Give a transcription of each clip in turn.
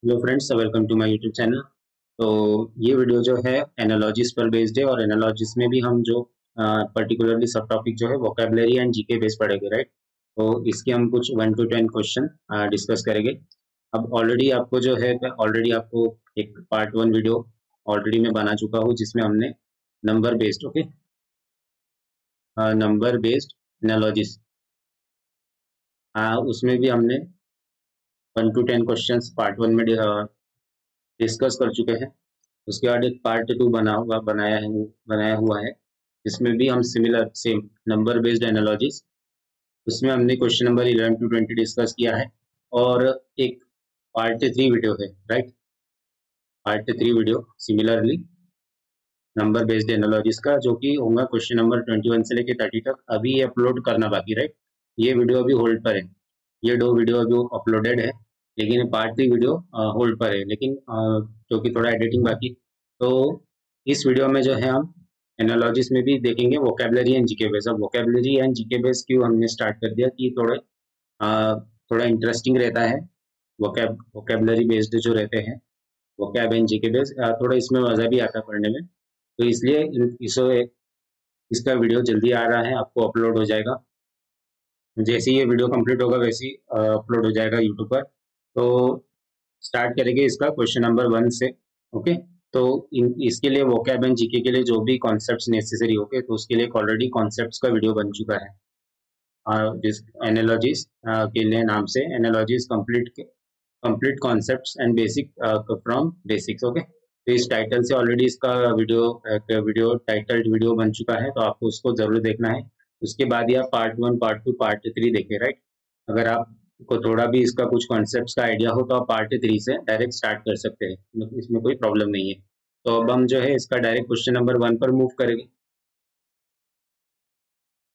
Hello friends, welcome to my YouTube channel. तो ये video जो है एनालॉजिस पर बेस्ड है और एनालॉजिस में भी हम जो पर्टिकुलरली सब टॉपिक जो है वोकेबलरी एंड जीके बेस्ड पढ़ेंगे, राइट। तो इसके हम कुछ 1 to 10 क्वेश्चन डिस्कस करेंगे। अब ऑलरेडी आपको जो है ऑलरेडी आपको एक पार्ट 1 वीडियो ऑलरेडी मैं बना चुका हूँ जिसमें हमने number based, okay, number based analogies, उसमें भी हमने 1 to 10 क्वेश्चन पार्ट 1 में डिस्कस कर चुके हैं। उसके बाद एक पार्ट 2 बनाया हुआ है जिसमें भी हम similar same number based analogies, उसमें हमने क्वेश्चन नंबर 11 to 20 डिस्कस किया है। और एक पार्ट 3 वीडियो है, right, part 3 video similarly number based analogies का, जो कि होगा क्वेश्चन नंबर 21 से लेकर 30 तक। अभी ये अपलोड करना बाकी, राइट, ये वीडियो अभी होल्ड पर है। ये 2 वीडियो अभी अपलोडेड है लेकिन पार्ट 3 वीडियो होल्ड पर है, लेकिन जो कि थोड़ा एडिटिंग बाकी। तो इस वीडियो में जो है हम एनालॉजिस में भी देखेंगे वोकेबलरी एंड जीके बेस। अब वोकेबलरी एंड जीके बेस क्यों हमने स्टार्ट कर दिया कि थोड़ा इंटरेस्टिंग रहता है। वोकेबलरी बेस्ड जो रहते हैं वोकैब एंड जीके बेस, थोड़ा इसमें मजा भी आता है पढ़ने में। तो इसलिए इसका वीडियो जल्दी आ रहा है, आपको अपलोड हो जाएगा। जैसे ही ये वीडियो कंप्लीट होगा वैसे ही अपलोड हो जाएगा यूट्यूब पर। तो स्टार्ट करेंगे इसका क्वेश्चन नंबर 1 से, ओके। तो इसके लिए वोकैब एंड जीके के लिए जो भी कॉन्सेप्ट्स नेसेसरी होंगे तो उसके लिए ऑलरेडी कॉन्सेप्ट्स का वीडियो बन चुका है। एनालॉजीज के लिए नाम से analogies complete concepts and basic from basics, okay. तो इस टाइटल से ऑलरेडी इसका वीडियो टाइटल्ड वीडियो बन चुका है, तो आपको उसको जरूर देखना है। उसके बाद ही आप पार्ट 1, पार्ट 2, पार्ट 3 देखें, राइट। अगर आपको थोड़ा भी इसका कुछ कॉन्सेप्ट्स का आइडिया हो तो आप पार्ट 3 से डायरेक्ट स्टार्ट कर सकते हैं, इसमें कोई प्रॉब्लम नहीं है। तो अब हम जो है इसका डायरेक्ट क्वेश्चन नंबर 1 पर मूव करेंगे।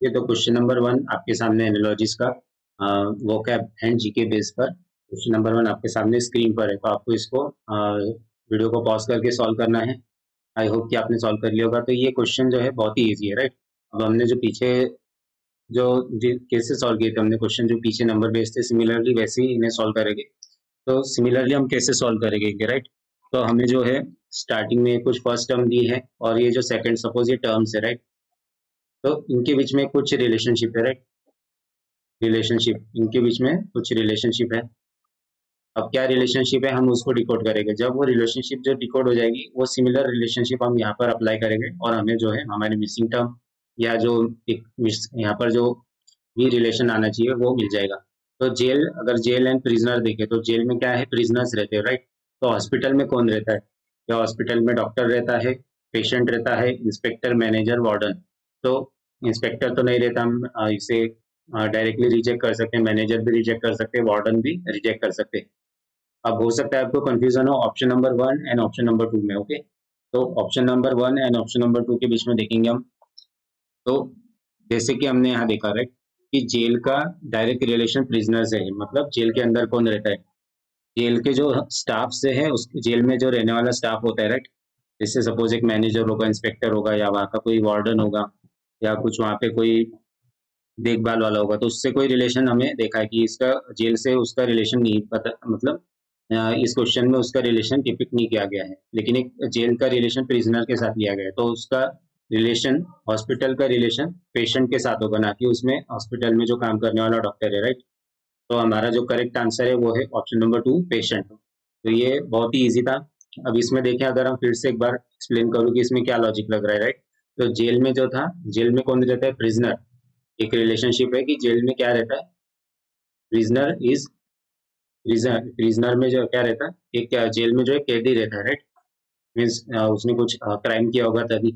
ये तो क्वेश्चन नंबर 1 आपके सामने एनालॉजीज का वोकैब एंड जीके बेस पर क्वेश्चन नंबर 1 आपके सामने स्क्रीन पर है। तो आपको इसको वीडियो को पॉज करके सॉल्व करना है। आई होप कि आपने सॉल्व कर लिया होगा। तो ये क्वेश्चन जो है बहुत ही ईजी है, राइट। अब हमने जो पीछे जो कैसे सॉल्व किए थे हमने क्वेश्चन जो पीछे नंबर बेस्ड थे, सिमिलरली वैसे ही इन्हें सॉल्व करेंगे। तो सिमिलरली हम कैसे सॉल्व करेंगे, राइट। तो हमें जो है स्टार्टिंग में कुछ फर्स्ट टर्म दी है और ये जो सेकंड, सपोज ये टर्म्स है, राइट। तो इनके बीच में कुछ रिलेशनशिप है, राइट, रिलेशनशिप, इनके बीच में कुछ रिलेशनशिप है। अब क्या रिलेशनशिप है हम उसको डिकोड करेंगे। जब वो रिलेशनशिप जो डिकोड हो जाएगी वो सिमिलर रिलेशनशिप हम यहाँ पर अप्लाई करेंगे और हमें जो है हमारे मिसिंग टर्म या जो एक यहाँ पर जो भी रिलेशन आना चाहिए वो मिल जाएगा। तो जेल, अगर जेल एंड प्रिजनर देखे तो जेल में क्या है, प्रिजनर्स रहते हैं, राइट। तो हॉस्पिटल में कौन रहता है, या हॉस्पिटल में डॉक्टर रहता है, पेशेंट रहता है, इंस्पेक्टर, मैनेजर, वार्डन। तो इंस्पेक्टर तो नहीं रहता, हम इसे डायरेक्टली रिजेक्ट कर सकते हैं, मैनेजर भी रिजेक्ट कर सकते हैं, वार्डन भी रिजेक्ट कर सकते हैं। अब हो सकता है आपको कंफ्यूजन हो option number 1 and option number 2 में, ओके। तो option number 1 and option number 2 के बीच में देखेंगे हम। तो जैसे कि हमने यहाँ देखा, राइट, कि जेल का डायरेक्ट रिलेशन प्रिजनर से है, मतलब जेल के अंदर कौन रहता है, जेल के जो स्टाफ से है, उस जेल में जो रहने वाला स्टाफ होता है, राइट। जैसे सपोज एक मैनेजर होगा, इंस्पेक्टर होगा, या वहाँ का कोई वार्डन होगा, या कुछ वहाँ पे कोई देखभाल वाला होगा। तो उससे कोई रिलेशन हमें देखा है कि इसका जेल से उसका रिलेशन नहीं पता, मतलब इस क्वेश्चन में उसका रिलेशन टिपिक नहीं किया गया है, लेकिन एक जेल का रिलेशन प्रिजनर के साथ लिया गया है। तो उसका रिलेशन, हॉस्पिटल का रिलेशन पेशेंट के साथ होगा, ना कि उसमें हॉस्पिटल में जो काम करने वाला डॉक्टर है, राइट। तो हमारा जो करेक्ट आंसर है वो है ऑप्शन नंबर 2, पेशेंट। तो ये बहुत ही ईजी था। अब इसमें देखें, अगर हम फिर से एक बार एक्सप्लेन करूँ कि इसमें क्या लॉजिक लग रहा है, राइट। तो जेल में जो था, जेल में कौन रहता है, प्रिजनर। एक रिलेशनशिप है कि जेल में क्या रहता है, प्रिजनर इज प्रिजनर में जो क्या रहता है, एक जेल में जो है कैदी रहता है, राइट। मीन्स उसने कुछ क्राइम किया होगा तभी।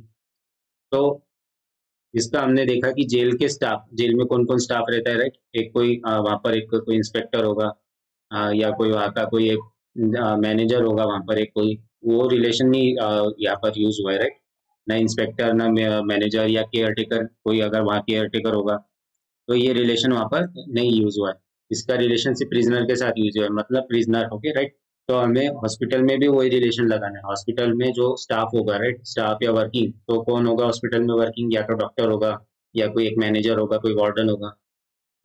तो इसका हमने देखा कि जेल के स्टाफ, जेल में कौन कौन स्टाफ रहता है, राइट। एक कोई वहाँ पर एक कोई इंस्पेक्टर होगा, या कोई वहाँ का कोई एक मैनेजर होगा, वहाँ पर एक कोई, वो रिलेशन नहीं यहाँ पर यूज हुआ है, राइट। ना इंस्पेक्टर, ना मैनेजर या केयर टेकर, कोई अगर वहाँ केयर टेकर होगा तो ये रिलेशन वहाँ पर नहीं यूज हुआ है। इसका रिलेशन सिर्फ प्रिजनर के साथ यूज हुआ है, मतलब प्रिजनर, ओके, राइट। तो हमें हॉस्पिटल में भी वही रिलेशन लगाना है। हॉस्पिटल में जो स्टाफ होगा, राइट, स्टाफ या वर्किंग, तो कौन होगा हॉस्पिटल में वर्किंग, या तो डॉक्टर होगा, या कोई एक मैनेजर होगा, कोई वार्डन होगा।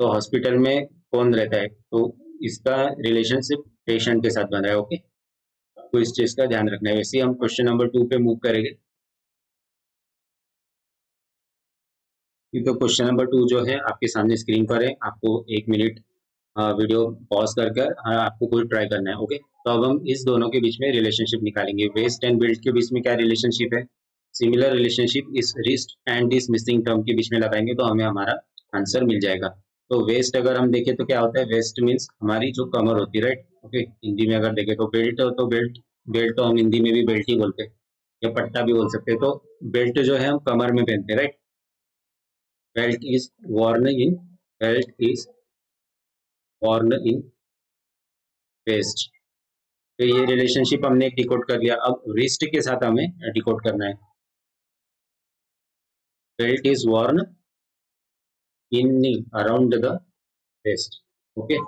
तो हॉस्पिटल में कौन रहता है, तो इसका रिलेशनशिप पेशेंट के साथ बन रहा है, ओके। आपको इस चीज का ध्यान रखना है। वैसे ही हम क्वेश्चन नंबर 2 पे मूव करेंगे। तो क्वेश्चन नंबर 2 जो है आपके सामने स्क्रीन पर है। आपको 1 मिनट वीडियो पॉज कर कर आपको कोई ट्राई करना है। ओके, तो अब हम इस दोनों के बीच में रिलेशनशिप निकालेंगे। वेस्ट एंड बिल्ड के बीच में क्या रिलेशनशिप है? सिमिलर रिलेशनशिप इस wrist and this missing term के बीच में लगाएंगे तो हमें हमारा आंसर मिल जाएगा। तो वेस्ट अगर हम देखें तो क्या होता है? वेस्ट मीन्स हमारी जो कमर होती है, राइट। ओके, हिंदी में अगर देखें तो बेल्ट, तो बेल्ट बेल्ट तो हम हिंदी में भी बेल्ट ही बोलते हैं या पट्टा भी बोल सकते हैं। तो बेल्ट जो है हम कमर में पहनते हैं, right. Belt is worn in belt is worn in waist. तो ये रिलेशनशिप हमने डिकोड कर लिया। अब रिस्ट के साथ हमें डिकोड करना है। Belt is worn in around the waist. Okay,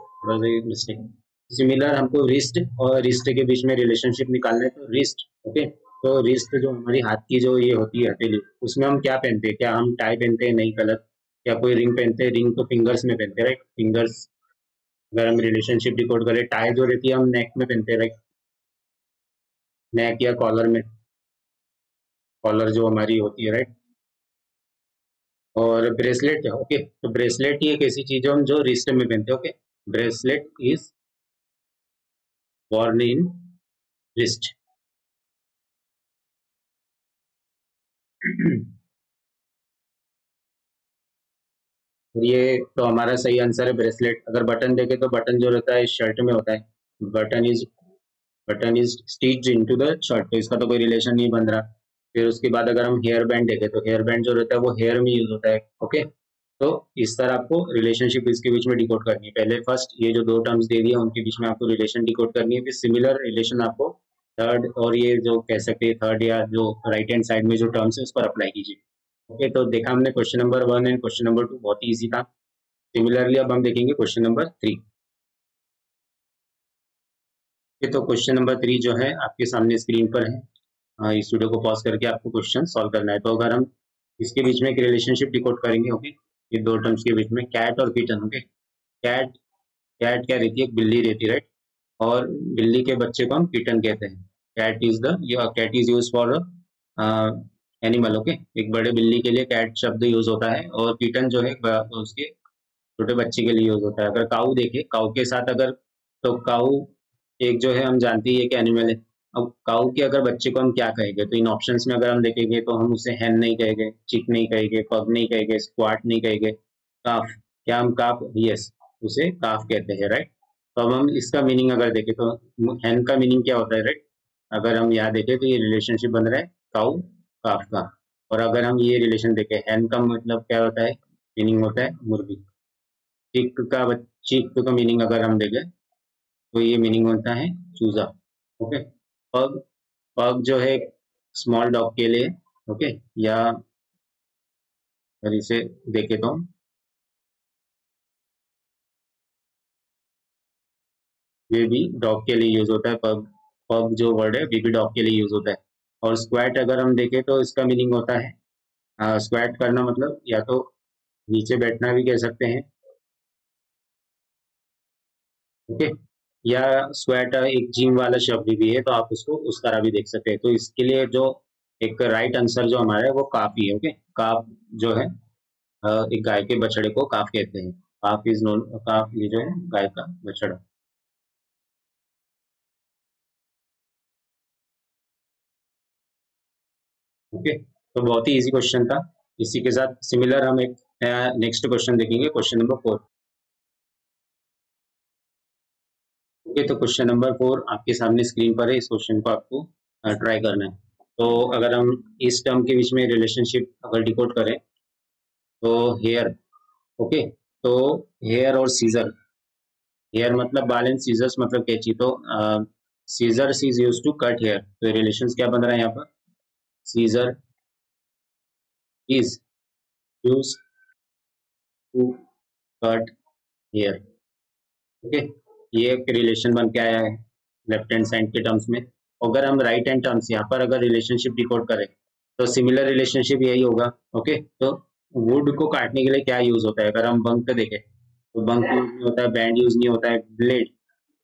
mistake. Similar हमको रिस्ट और रिस्ट के बीच में रिलेशनशिप निकालना है। तो रिस्ट, ओके, तो रिस्ट जो हमारी हाथ की जो ये होती है हथेली, उसमें हम क्या पहनते हैं? क्या हम टाई पहनते हैं? नहीं, गलत। या कोई रिंग पहनते हैं? रिंग तो फिंगर्स में पहनते हैं, राइट। फिंगर्स। अगर हम रिलेशनशिप डिकोड करें, टाई जो रहती है हम नेक में पहनते हैं, राइट। नेक या कॉलर में, कॉलर जो हमारी होती है, राइट। और ब्रेसलेट है, ओके, तो ब्रेसलेट ही एक ऐसी चीज है हम जो रिस्ट में पहनते हैं। Okay, bracelet is worn in wrist। और ये तो हमारा सही आंसर है, ब्रेसलेट। अगर बटन देखे तो बटन जो रहता है शर्ट में होता है। Button is button is stitched into the shirt, तो इसका तो कोई रिलेशन नहीं बन रहा। फिर उसके बाद अगर हम हेयर बैंड देखें तो हेयर बैंड जो रहता है वो हेयर में यूज होता है। ओके, तो इस तरह आपको रिलेशनशिप इसके बीच में डिकोड करनी है। पहले फर्स्ट ये जो दो टर्म्स दे दिया उनके बीच में आपको रिलेशन डिकोड करनी है। फिर सिमिलर रिलेशन आपको थर्ड और ये जो कह सकते हैं थर्ड या जो राइट हैंड साइड में जो टर्म्स है उस पर अप्लाई कीजिए। ओके, तो देखा हमने question number 1 and question number 2, बहुत ही ईजी था। सिमिलरली अब हम देखेंगे क्वेश्चन नंबर 3। तो क्वेश्चन नंबर 3 जो है आपके सामने स्क्रीन पर है। इस वीडियो को पॉज करके आपको क्वेश्चन सॉल्व करना है। तो अगर हम इसके बीच में एक रिलेशनशिप डिकोड करेंगे, ओके, ये दो टर्म्स के बीच में, कैट और किटन। ओके, कैट कैट क्या रहती है? एक बिल्ली रहती है, राइट। और बिल्ली के बच्चे को हम किटन कहते हैं। Cat is use for animal. Okay, एक बड़े बिल्ली के लिए कैट शब्द यूज होता है और किटन जो है उसके छोटे बच्चे के लिए यूज होता है। अगर काऊ देखे, काऊ के साथ अगर, तो काऊ एक जो है हम जानते ही एक एनिमल है। अब काऊ के अगर बच्चे को हम क्या कहेंगे? तो इन ऑप्शंस में अगर हम देखेंगे तो हम उसे हैन नहीं कहेंगे, चिक नहीं कहेंगे, पग नहीं कहेंगे, स्क्वाट नहीं कहेंगे, काफ। क्या हम काफ? यस, उसे काफ कहते हैं, राइट। तो अब हम इसका मीनिंग अगर देखें तो हैन का मीनिंग क्या होता है, राइट। अगर हम यहाँ देखें तो ये रिलेशनशिप बन रहा है काऊ काफ का। और अगर हम ये रिलेशन देखें, हैन का मतलब क्या होता है? मीनिंग होता है मुर्गी। चिक का मीनिंग अगर हम देखें तो ये मीनिंग होता है चूजा। ओके, पग पग जो है स्मॉल डॉग के लिए। ओके, या अगर इसे देखे तो ये भी डॉग के लिए यूज होता है। पग पग जो वर्ड है बेबी डॉग के लिए यूज होता है। और स्क्वैट अगर हम देखें तो इसका मीनिंग होता है स्क्वैट करना, मतलब या तो नीचे बैठना भी कह सकते हैं। ओके, या स्क्वैट एक जिम वाला शब्द भी है तो आप उसको उस तरह भी देख सकते हैं। तो इसके लिए जो एक राइट आंसर जो हमारा है वो काफी है। ओके, काफ जो है एक गाय के बछड़े को काफ कहते हैं। काफ इज नोन, काफ ये जो है गाय का बछड़ा। ओके, तो बहुत ही इजी क्वेश्चन था। इसी के साथ सिमिलर हम एक नेक्स्ट क्वेश्चन देखेंगे, क्वेश्चन नंबर 4। ओके, तो क्वेश्चन नंबर 4 आपके सामने स्क्रीन पर है। इस क्वेश्चन को आपको ट्राई करना है। तो अगर हम इस टर्म के बीच में रिलेशनशिप अगर डिकोड करें तो हेयर। ओके, तो हेयर और सीजर। हेयर मतलब बाल एंड सीजर्स मतलब कैंची। तो scissors is use to cut hair. तो रिलेशन क्या बन रहा है यहाँ पर? Scissor is use to cut hair. Okay, ये एक रिलेशन बन के आया है लेफ्ट हैंड साइड के टर्म्स में। अगर हम राइट हैंड टर्म्स यहाँ पर अगर रिलेशनशिप डिकोड करें तो सिमिलर रिलेशनशिप यही होगा। ओके, तो वुड को काटने के लिए क्या यूज होता है? अगर हम बंक देखें तो बंक यूज नहीं होता है, बैंड यूज नहीं होता है, ब्लेड।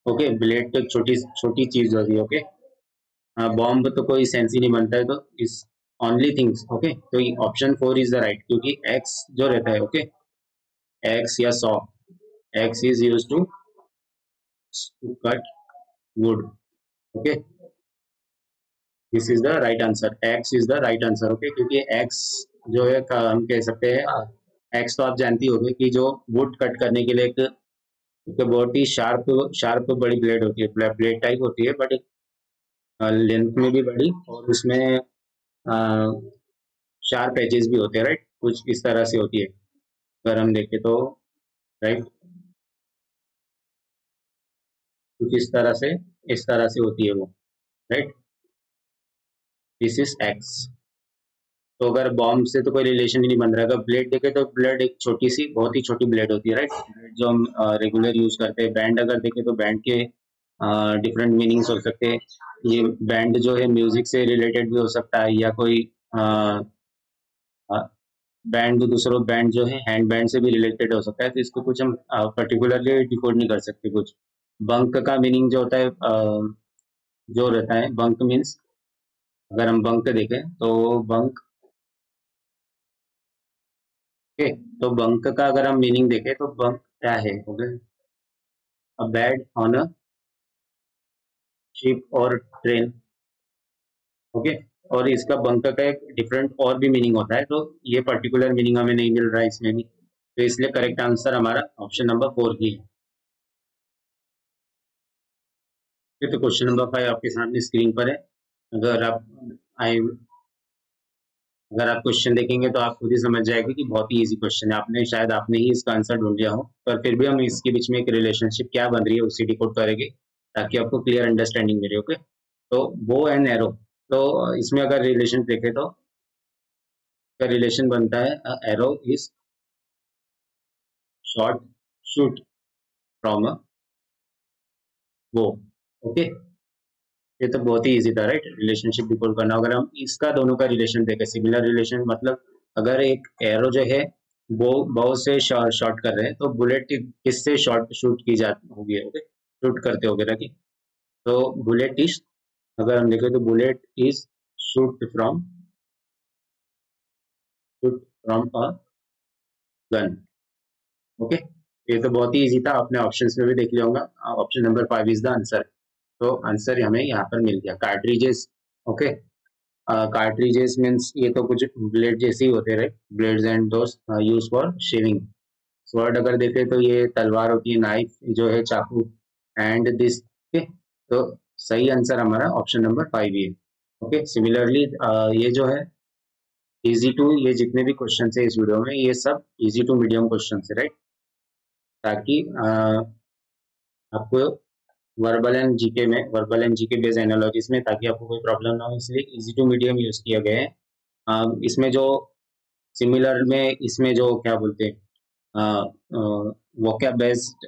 ओके, ब्लेड तो एक छोटी छोटी चीज होती है। ओके, बॉम्ब तो कोई सेंस ही नहीं बनता है, तो इस ओनली थिंग्स। ओके, तो ऑप्शन 4 इज द राइट, क्योंकि एक्स जो रहता है, ओके, एक्स या saw, axe is use to cut wood. Okay, this is the right answer, axe is the right answer. Okay, क्योंकि एक्स जो है हम कह सकते हैं, एक्स तो आप जानती होगी कि जो वुड कट करने के लिए एक बहुत ही शार्प शार्प बड़ी ब्लेड होती है, ब्लेड टाइप होती है, बट लेंथ में भी बड़ी, और उसमें शार्प एजेस भी होते हैं, राइट, कुछ इस तरह से होती है अगर हम देखें तो, राइट, कुछ इस तरह से होती है वो, राइट, दिस इज एक्स। तो अगर बॉम्ब से तो कोई रिलेशन ही नहीं बन रहा है। अगर ब्लेड देखे तो ब्लेड एक छोटी सी, बहुत ही छोटी ब्लेड होती है, राइट, ब्लेड जो हम रेगुलर यूज करते हैं। बैंड अगर देखे तो बैंड के डिफरेंट मीनिंग्स हो सकते हैं। ये बैंड जो है म्यूजिक से रिलेटेड भी हो सकता है, या कोई बैंड दूसरों बैंड जो है हैंड बैंड से भी रिलेटेड हो सकता है, तो इसको कुछ हम पर्टिकुलरली डिकोड नहीं कर सकते कुछ। बंक का मीनिंग जो होता है, जो रहता है बंक मीन्स, अगर हम बंक देखें तो बंक, ओके, तो बंक का अगर हम मीनिंग देखें तो बंक क्या है, okay, a bad on a ship और ट्रेन। ओके, और इसका बंक का एक डिफरेंट और भी मीनिंग होता है, तो ये पर्टिकुलर मीनिंग हमें नहीं मिल रहा है इसमें भी, तो इसलिए करेक्ट आंसर हमारा ऑप्शन नंबर 4 ही है। तो क्वेश्चन नंबर 5 आपके सामने स्क्रीन पर है। अगर आप आई अगर आप क्वेश्चन देखेंगे तो आप खुद ही समझ जाएंगे कि बहुत ही इजी क्वेश्चन है, आपने ही इसका आंसर ढूंढ लिया हो, पर फिर भी हम इसके बीच में एक रिलेशनशिप क्या बन रही है उसे डिकोड करेंगे, ताकि आपको क्लियर अंडरस्टैंडिंग मिले। ओके, तो बो एंड एरो, तो इसमें अगर रिलेशन देखें तो का रिलेशन बनता है, arrow is short shoot from a बो। ओके, ये तो बहुत ही इजी था, राइट, रिलेशनशिप डिकोड करना। अगर हम इसका दोनों का रिलेशन देखें, सिमिलर रिलेशन, मतलब अगर एक एरो जो है वो बो से शॉर्ट कर रहे हैं, तो बुलेट किससे शॉर्ट शूट की जाती होगी, ओके, शूट करते होगे ना कि, तो बुलेट इज, अगर हम देखें तो bullet is shoot from a gun. Okay, ये तो बहुत ही इजी था, आपने ऑप्शंस में भी देख लिया होगा। Option number 5 is the answer. तो आंसर हमें यहाँ पर मिल गया, कार्ट्रिजेस। ओके, कार्ट्रिजेस मीन्स ये तो कुछ ब्लेड जैसे ही होते रहे, blades and those use for shaving. Sword अगर देखें तो ये तलवार होती है, नाइफ जो है चाकू, एंड दिस। ओके, तो सही आंसर हमारा ऑप्शन नंबर 5 ही है। ओके, सिमिलरली ये जो है इजी टू, ये जितने भी क्वेश्चन है इस वीडियो में, ये सब इजी टू मीडियम क्वेश्चन है, राइट, ताकि आपको वर्बल एंड जीके बेस्ड एनालॉजिस में, ताकि आपको कोई प्रॉब्लम ना हो, इसलिए इजी टू मीडियम यूज किया गया है। इसमें जो सिमिलर में, इसमें जो क्या बोलते हैं, वोकैब बेस्ड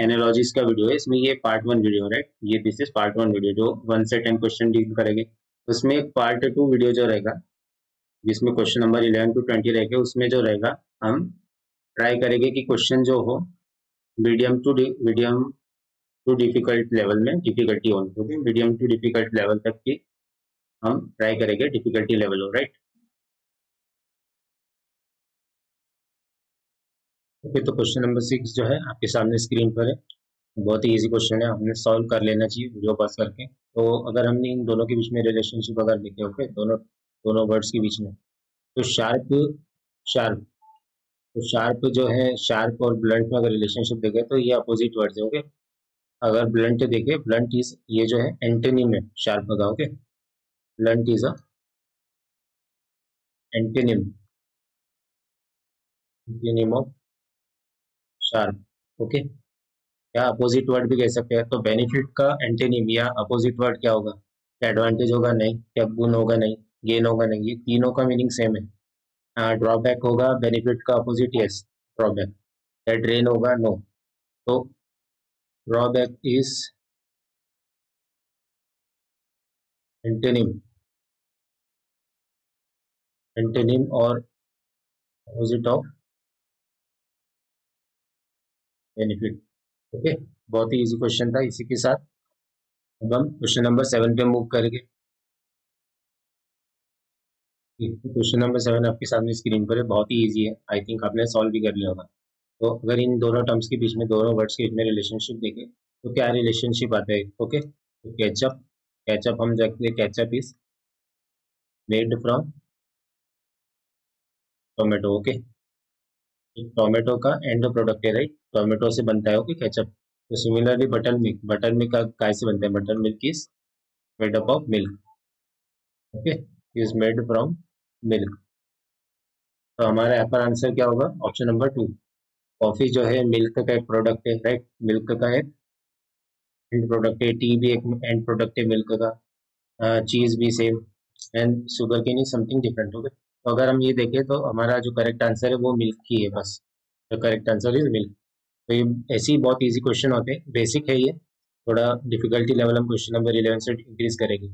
एनालॉजिस का वीडियो है, इसमें ये पार्ट 1 वीडियो, राइट, ये दिस इज पार्ट 1 वीडियो जो 1 से 10 क्वेश्चन डील करेंगे। उसमें एक पार्ट 2 वीडियो जो रहेगा, जिसमें क्वेश्चन नंबर 11 to 20 रहेगा, उसमें जो रहेगा हम ट्राई करेंगे कि क्वेश्चन जो हो मीडियम टू डिफिकल्ट लेवल में डिफिकल्टी होनी, क्योंकि मीडियम टू डिफिकल्ट लेवल तक की हम ट्राई करेंगे डिफिकल्टी लेवल हो, राइट। ओके, तो क्वेश्चन नंबर 6 जो है आपके सामने स्क्रीन पर है। बहुत ही इजी क्वेश्चन है, हमने सॉल्व कर लेना चाहिए वीडियो पास करके। तो अगर हमने इन दोनों के बीच में रिलेशनशिप अगर देखे, ओके, दोनों दोनों वर्ड्स के बीच में, तो शार्प तो शार्प जो है, शार्प और ब्लंट में अगर रिलेशनशिप देखे तो ये अपोजिट वर्ड्स है। ओके, अगर ब्लंट देखे, ब्लंट इज, ये जो है एंटोनिम है शार्प का। Okay, blunt is a antonym antonym of sharp. Okay, या अपोजिट वर्ड भी कह सकते हैं। तो बेनिफिट का एंटोनिम या अपोजिट वर्ड क्या होगा? क्या एडवांटेज होगा? नहीं। क्या गुण होगा? नहीं। गेन होगा? नहीं। ये तीनों का मीनिंग सेम है। ड्रॉबैक होगा बेनिफिट का अपोजिट, यस, ड्रॉबैक। या ड्रेन होगा? नो। तो ड्रॉबैक इज एंटोनिम, एंटोनिम और अपोजिट ऑफ बेनिफिट। ओके, बहुत ही इजी क्वेश्चन था। इसी के साथ अब हम क्वेश्चन नंबर 7 पे मूव करेंगे। क्वेश्चन नंबर 7 आपके सामने स्क्रीन पर है, बहुत ही इजी है, आई थिंक आपने सॉल्व भी कर लिया होगा। तो अगर इन दोनों टर्म्स के बीच में, दोनों वर्ड्स के बीच में रिलेशनशिप देखें तो क्या रिलेशनशिप आता है? ओके, तो केचप, केचप हम देखते हैं, ketchup is made from tomato. Okay, tomato का एंड प्रोडक्ट है, राइट, टोमेटो से बनता है ओके केचप। तो similarly butter milk, butter milk का काय से बनता है? Butter milk is made up of milk. Okay, is made from milk. तो हमारा यहाँ पर आंसर क्या होगा? Option number 2। कॉफी जो है मिल्क का एक प्रोडक्ट है, राइट, मिल्क का एक एंड प्रोडक्ट है, टी भी एक एंड प्रोडक्ट है मिल्क का, चीज भी same, and sugar cane is something different. Okay, तो अगर हम ये देखें तो हमारा जो करेक्ट आंसर है वो मिल्क ही है, बस the correct answer is milk. तो ये ऐसे ही बहुत इजी क्वेश्चन होते हैं, बेसिक है ये, थोड़ा डिफिकल्टी लेवल हम क्वेश्चन नंबर 11 से इंक्रीज करेंगे।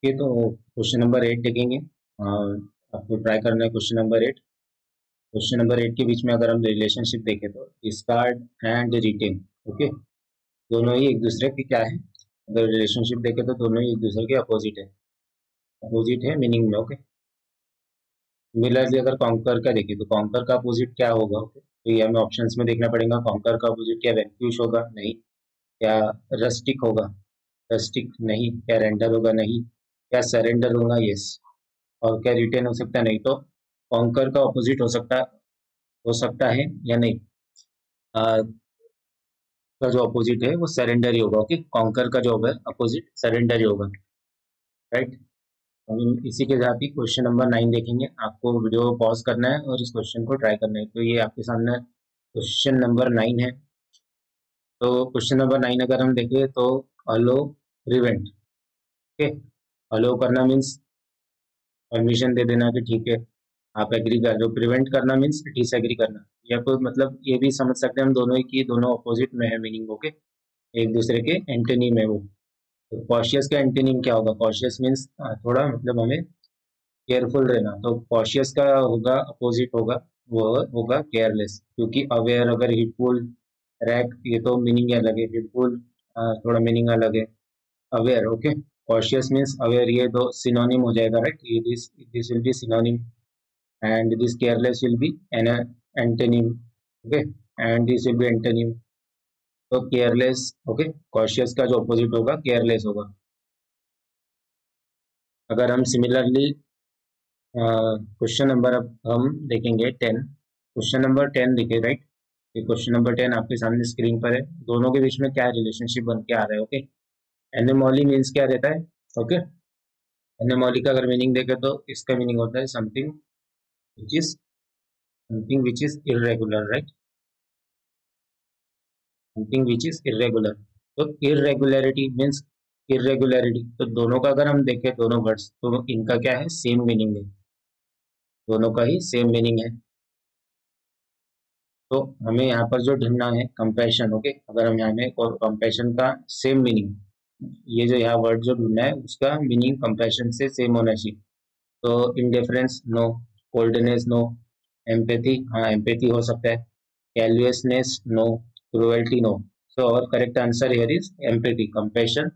ये तो क्वेश्चन नंबर 8 देखेंगे, आपको ट्राई करना है क्वेश्चन नंबर 8। क्वेश्चन नंबर 8 के बीच में अगर हम रिलेशनशिप देखें तो डिस्कार्ड एंड रिटेन, ओके, दोनों ही एक दूसरे के क्या है? अगर रिलेशनशिप देखें तो दोनों ही एक दूसरे के अपोजिट है, अपोजिट है मीनिंग में। ओके, सिमिलरली अगर कॉन्कर का देखें तो कॉन्कर का अपोजिट क्या होगा? ओके, तो ये हमें ऑप्शंस में देखना पड़ेगा। कॉन्कर का अपोजिट क्या वैंक्यूश होगा? नहीं। क्या रस्टिक होगा? रस्टिक नहीं। क्या रेंडर होगा? नहीं। क्या सरेंडर होगा? यस। और क्या रिटेन हो सकता है? नहीं। तो कॉन्कर का अपोजिट हो सकता है या नहीं? का जो अपोजिट है वो सरेंडर ही होगा। ओके, कॉन्कर का जो होगा अपोजिट सरेंडर ही होगा, राइट। हम इसी के साथ ही क्वेश्चन नंबर 9 देखेंगे। आपको वीडियो को पॉज करना है और इस क्वेश्चन को ट्राई करना है। तो ये आपके सामने क्वेश्चन नंबर 9 है। तो क्वेश्चन नंबर 9 अगर हम देखें तो अलो प्रिवेंट, ओके, अलो करना मीन्स परमिशन दे देना कि ठीक है आप एग्री कर रहे हो, प्रिवेंट करना मीन्स डिसएग्री करना, या कोई मतलब ये भी समझ सकते हैं हम दोनों ही की दोनों अपोजिट में है मीनिंग। ओके, एक दूसरे के एंटोनिम है वो। तो कॉशियस का एंटोनिम क्या होगा? कॉशियस मीन्स थोड़ा मतलब हमें केयरफुल रहना, तो कॉशियस का होगा अपोजिट होगा, वो होगा केयरलेस, क्योंकि अवेयर अगर हिटफुल, रैक ये तो मीनिंग अलग है, हिटफुल थोड़ा मीनिंग अलग है, aware. Okay, cautious means aware, ये दो सिनोनिम हो जाएगा, राइट, ये this will be synonym and this careless will be an antonym. Okay, and this will be antonym. तो केयरलेस, ओके, कॉशियस का जो अपोजिट होगा केयरलेस होगा। अगर हम सिमिलरली क्वेश्चन नंबर अब हम देखेंगे 10, क्वेश्चन नंबर 10 देखिए, राइट, ये क्वेश्चन नंबर 10 आपके सामने स्क्रीन पर है। दोनों के बीच में क्या रिलेशनशिप बन के आ रहा है? ओके, एनिमोली मीन्स क्या रहता है? ओके, एनिमोली का अगर मीनिंग देखें तो इसका मीनिंग होता है something which is irregular, right, something which is irregular. तो इरेगुलरिटी मीन्स इरेगुलरिटी, तो दोनों का अगर हम देखें दोनों वर्ड्स तो इनका क्या है? सेम मीनिंग है, दोनों का ही सेम मीनिंग है। तो हमें यहाँ पर जो ढूंढना है कंपैशन, ओके, अगर हम यहाँ में और कंपैशन का सेम मीनिंग, ये जो यहाँ वर्ड जो ढूंढना है उसका मीनिंग कंपैशन से सेम होना चाहिए। तो indifference no, coldness no, empathy हाँ एम्पैथी हो सकता है, callousness no, cruelty no. So our correct answer here is empathy, compassion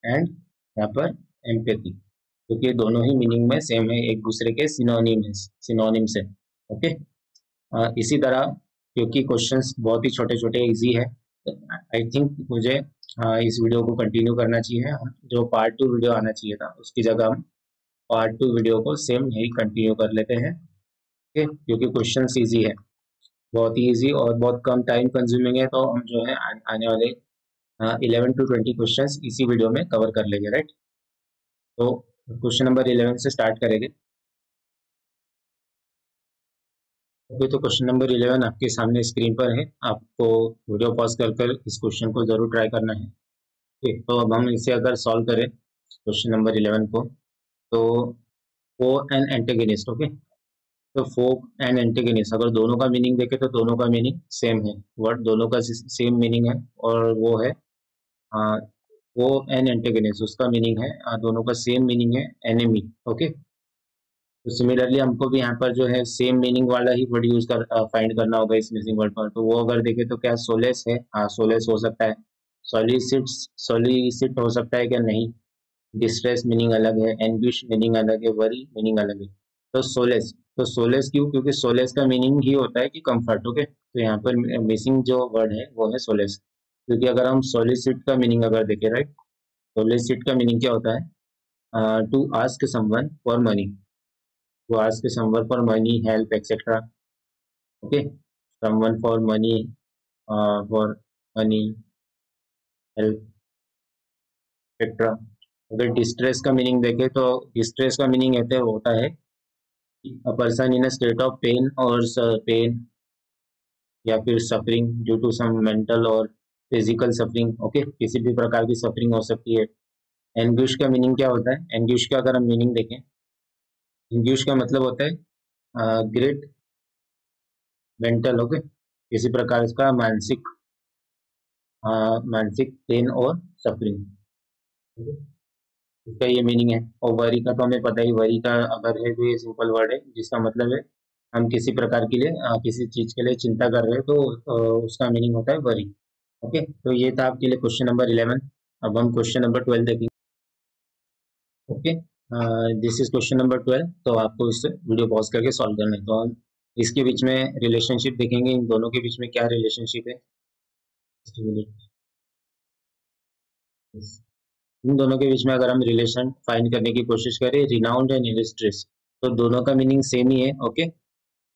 and यहाँ पर एम्पैथी, क्योंकि ये दोनों ही मीनिंग में सेम है, एक दूसरे के सिनोनिम्स है। ओके, इसी तरह क्योंकि क्वेश्चंस बहुत ही छोटे छोटे इजी है, आई थिंक मुझे इस वीडियो को कंटिन्यू करना चाहिए। जो पार्ट 2 वीडियो आना चाहिए था उसकी जगह हम पार्ट 2 वीडियो को सेम यही कंटिन्यू कर लेते हैं। ओके, क्योंकि क्वेश्चंस इजी है, बहुत ही इजी और बहुत कम टाइम कंज्यूमिंग है, तो हम जो है आने वाले 11 to 20 क्वेश्चंस इसी वीडियो में कवर कर लेंगे, राइट। तो क्वेश्चन नंबर 11 से स्टार्ट करेंगे। ओके, तो क्वेश्चन नंबर 11 आपके सामने स्क्रीन पर है, आपको वीडियो पॉज कर इस क्वेश्चन को जरूर ट्राई करना है। ओके, तो अब हम इसे अगर सॉल्व करें क्वेश्चन नंबर 11 को, तो फो एंड एंटेगनिस्ट, ओके, तो फोक एंड एंटेगनिस्ट अगर दोनों का मीनिंग देखें तो दोनों का मीनिंग सेम है, वर्ड दोनों का सेम मीनिंग है, और वो है वो एंड एंटेगनिस्ट, उसका मीनिंग है दोनों का सेम मीनिंग है, एनिमी। ओके, तो सिमिलरली हमको भी यहाँ पर जो है सेम मीनिंग वाला ही वर्ड यूज कर फाइंड करना होगा इस मिसिंग वर्ड पर। तो वो अगर देखें तो क्या सोलेस है? हाँ सोलेस हो सकता है। सॉलिसिट, सॉलिसिट हो सकता है क्या? नहीं। डिस्ट्रेस मीनिंग अलग है, एंग्विश मीनिंग अलग है, वरी मीनिंग अलग है। तो सोलेस क्यों? क्योंकि सोलेस का मीनिंग ही होता है कि कंफर्ट। ओके, तो यहाँ पर मिसिंग जो वर्ड है वो है सोलेस। क्योंकि अगर हम सोलिसिट का मीनिंग अगर देखें, राइट, सोलिसिट का मीनिंग क्या होता है? To ask someone for money, to ask someone for money, help etcetera. Okay, someone for money, for money, help etcetera. अगर डिस्ट्रेस का मीनिंग देखें तो डिस्ट्रेस का मीनिंग ऐसे होता है a person in a state of pain or pain या फिर suffering due to some mental और फिजिकल सफरिंग। ओके, किसी भी प्रकार की सफरिंग हो सकती है। एंग्विश का मीनिंग क्या होता है? एंग्विश का अगर हम मीनिंग देखें, एंग्विश का मतलब होता है ग्रेट मेंटल, ओके, किसी प्रकार का मानसिक पेन और सफरिंग। इसका ये मीनिंग है। और वरी का तो हमें पता ही, वरी का अगर है तो ये सिंपल वर्ड है जिसका मतलब है हम किसी प्रकार के लिए किसी चीज के लिए चिंता कर रहे हैं, तो उसका मीनिंग होता है वरी। ओके, तो ये था आपके लिए क्वेश्चन नंबर 11। अब हम क्वेश्चन नंबर 12 देखेंगे। Okay, this is question number 12। तो आपको इस वीडियो पॉज करके सॉल्व करना है। तो हम इसके बीच में रिलेशनशिप देखेंगे, इन दोनों के बीच में क्या रिलेशनशिप है। इन दोनों के बीच में अगर हम रिलेशन फाइंड करने की कोशिश करें, रिनाउंड एंड इलिस्ट्रेस, तो दोनों का मीनिंग सेम ही है। ओके,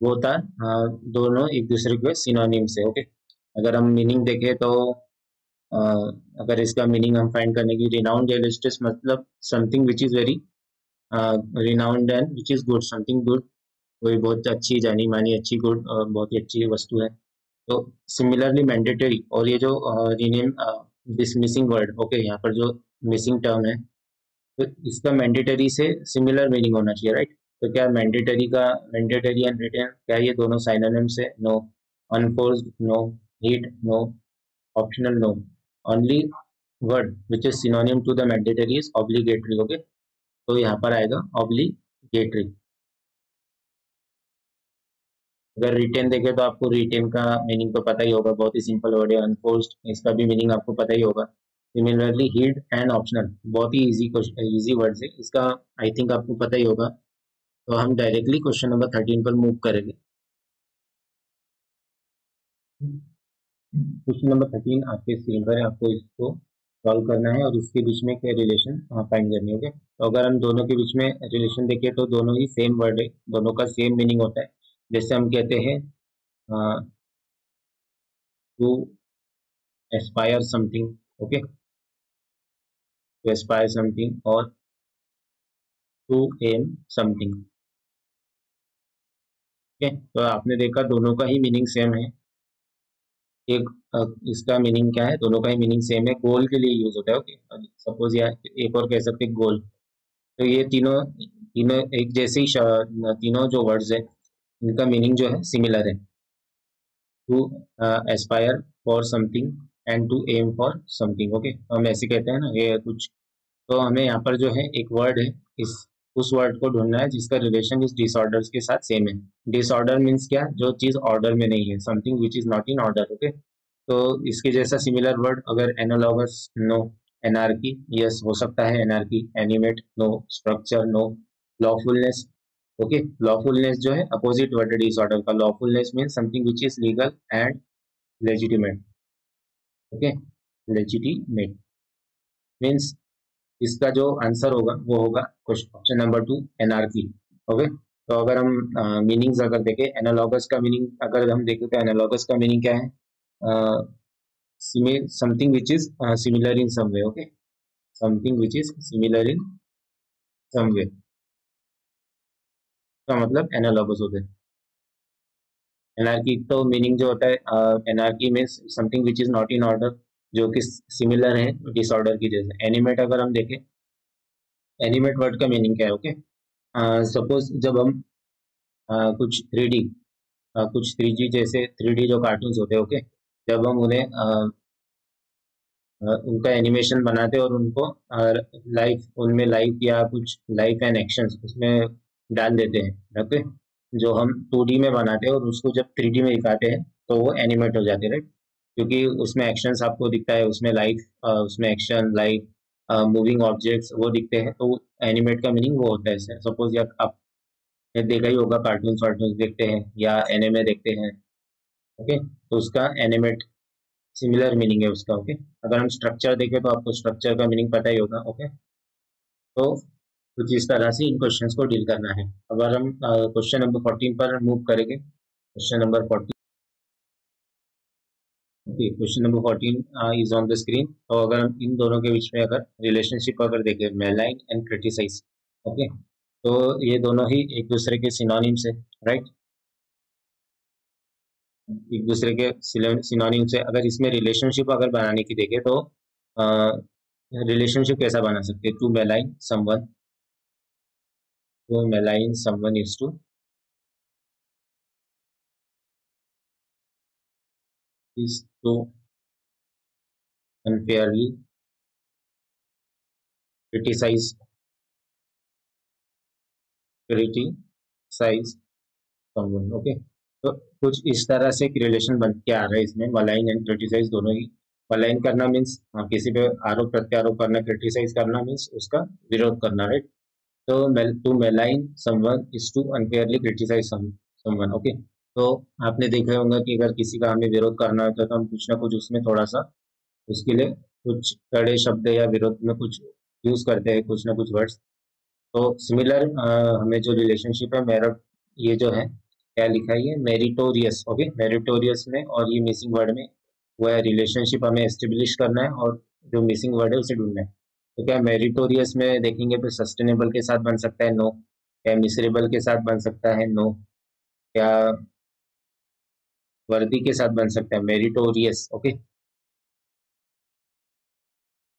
वो था दोनों एक दूसरे के सिनोनिम्स है। ओके, अगर हम मीनिंग देखें तो अ, अगर इसका मीनिंग हम फाइंड करने की, रिनाउंड या इलिस्ट्रेस मतलब something which is very renowned and which is good, something good, कोई बहुत अच्छी जानी मानी अच्छी गुड बहुत ही अच्छी वस्तु है। तो सिमिलरली मैंडेटरी, और ये जो rename this missing word, okay, यहाँ पर जो मिसिंग टर्म है, तो इसका मैंडेटरी से सिमिलर मीनिंग होना चाहिए, राइट। तो क्या मैंडेटरी एंड रिटेन क्या ये दोनों साइनोनिम्स है? No. Unforced? No. Heat? No. Optional? No. Only word which is synonym to the mandatory is obligatory. Okay, तो यहाँ पर आएगा ऑब्लिगेटरी। अगर रिटेन देखे तो आपको रिटेन का मीनिंग तो पता ही होगा, बहुत ही सिंपल वर्ड है। अनफोर्स्ड, इसका भी मीनिंग आपको पता ही होगा। सिमिलरली हीड एंड ऑप्शनल, बहुत ही इजी वर्ड है, इसका आई थिंक आपको पता ही होगा। तो हम डायरेक्टली क्वेश्चन नंबर 13 पर मूव करेंगे। क्वेश्चन नंबर 13 आपके स्क्रीन पर है, आपको इसको सॉल्व करना है और इसके बीच में क्या रिलेशन फाइंड करनी है। ओके, तो अगर हम दोनों के बीच में रिलेशन देखें तो दोनों ही सेम वर्ड है, दोनों का सेम मीनिंग होता है। जैसे हम कहते हैं to aspire something, okay, to aspire something और टू एम समथिंग। ओके, तो आपने देखा दोनों का ही मीनिंग सेम है। एक इसका मीनिंग क्या है? दोनों का ही मीनिंग सेम है, गोल के लिए यूज होता है। ओके, सपोज या एक और कह सकते हैं गोल। तो ये तीनों तीनों एक जैसे ही तीनों जो वर्ड्स है इनका मीनिंग जो है सिमिलर है। To aspire for something and to aim for something. Okay, तो हम ऐसे कहते हैं ना ये कुछ। तो हमें यहाँ पर जो है एक वर्ड है, इस उस वर्ड को ढूंढना है जिसका रिलेशन इस डिसऑर्डर्स के साथ सेम है। डिसऑर्डर मीन्स क्या? जो चीज ऑर्डर में नहीं है, something which is not in order. Okay, तो इसके जैसा सिमिलर वर्ड अगर एनालॉगस, नो। एनार्की, यस हो सकता है anarchy. Animate, no. Structure, no. Lawfulness, okay, lawfulness जो है अपोजिट वर्ड है डिसऑर्डर का। Lawfulness means something which is legal and legitimate. Okay, legitimate means इसका जो आंसर होगा वो होगा ऑप्शन नंबर 2, एनार्की। ओके, तो अगर हम मीनिंग्स अगर देखें, एनालॉगस का मीनिंग अगर हम देखें तो एनालॉगस का मीनिंग क्या है? Something which is similar in some way. Okay, something which is similar in some way का मतलब एनालॉगस होता है। एनार्की तो मीनिंग जो होता है, anarchy means something which is not in order, जो कि सिमिलर है डिसऑर्डर की जैसे। एनिमेट अगर हम देखें, एनिमेट वर्ड का मीनिंग क्या है? ओके, सपोज जब हम कुछ 3D, कुछ 3G जैसे 3D जो कार्टून्स होते हैं, ओके, जब हम उन्हें उनका एनिमेशन बनाते हैं और उनको लाइव, उनमें लाइव या कुछ लाइव एंड एक्शंस उसमें डाल देते हैं। ओके, जो हम 2D में बनाते हैं और उसको जब 3D में दिखाते हैं तो वो एनिमेट हो जाते हैं, राइट, क्योंकि उसमें एक्शंस आपको दिखता है, उसमें लाइव, उसमें एक्शन लाइव मूविंग ऑब्जेक्ट्स वो दिखते हैं, तो एनिमेट का मीनिंग वो होता है। सपोज या आपने देखा ही होगा, कार्टून वार्टून देखते हैं या एनिमे देखते हैं, ओके, तो उसका एनिमेट सिमिलर मीनिंग है उसका। ओके, अगर हम स्ट्रक्चर देखें तो आपको स्ट्रक्चर का मीनिंग पता ही होगा। ओके, तो कुछ इस तरह से इन क्वेश्चंस को डील करना है। अगर हम क्वेश्चन नंबर 14 पर मूव करेंगे, question number 14, okay, question number 14 is on the screen. तो अगर हम इन दोनों के बीच में अगर रिलेशनशिप अगर देखें, मेलाइन एंड क्रिटिसाइज, ओके, तो ये दोनों ही एक दूसरे के सिनोनिम्स है, राइट, एक दूसरे के सिनोनिम्स है। अगर इसमें रिलेशनशिप अगर बनाने की देखें तो रिलेशनशिप कैसा बना सकते हैं? To malign someone is to unfairly criticize criticize someone, okay, तो कुछ इस तरह से एक रिलेशन बन के आ रहा है इसमें, मलाइन एंड क्रिटिसाइज दोनों ही। मलाइन करना मीन्स किसी पे आरोप प्रत्यारोप करना, क्रिटिसाइज करना मीन्स उसका विरोध करना, राइट। तो to malign someone is to unfairly criticize someone, okay. तो आपने देखा होगा कि अगर किसी का हमें विरोध करना होता है तो हम कुछ ना कुछ उसमें थोड़ा सा उसके लिए कुछ कड़े शब्द या विरोध में कुछ यूज करते हैं, कुछ ना कुछ वर्ड्स। तो सिमिलर हमें जो रिलेशनशिप है, मेरा ये जो है क्या लिखा है, ये मेरिटोरियस, ओके, मेरिटोरियस में और ये मिसिंग वर्ड में वो है रिलेशनशिप हमें एस्टेब्लिश करना है और जो मिसिंग वर्ड है उसे ढूंढना है। तो क्या मेरिटोरियस में देखेंगे तो सस्टेनेबल के साथ बन सकता है? नो। क्या मिसरेबल के साथ बन सकता है? नो। क्या वर्दी के साथ बन सकता है? मेरिटोरियस, ओके,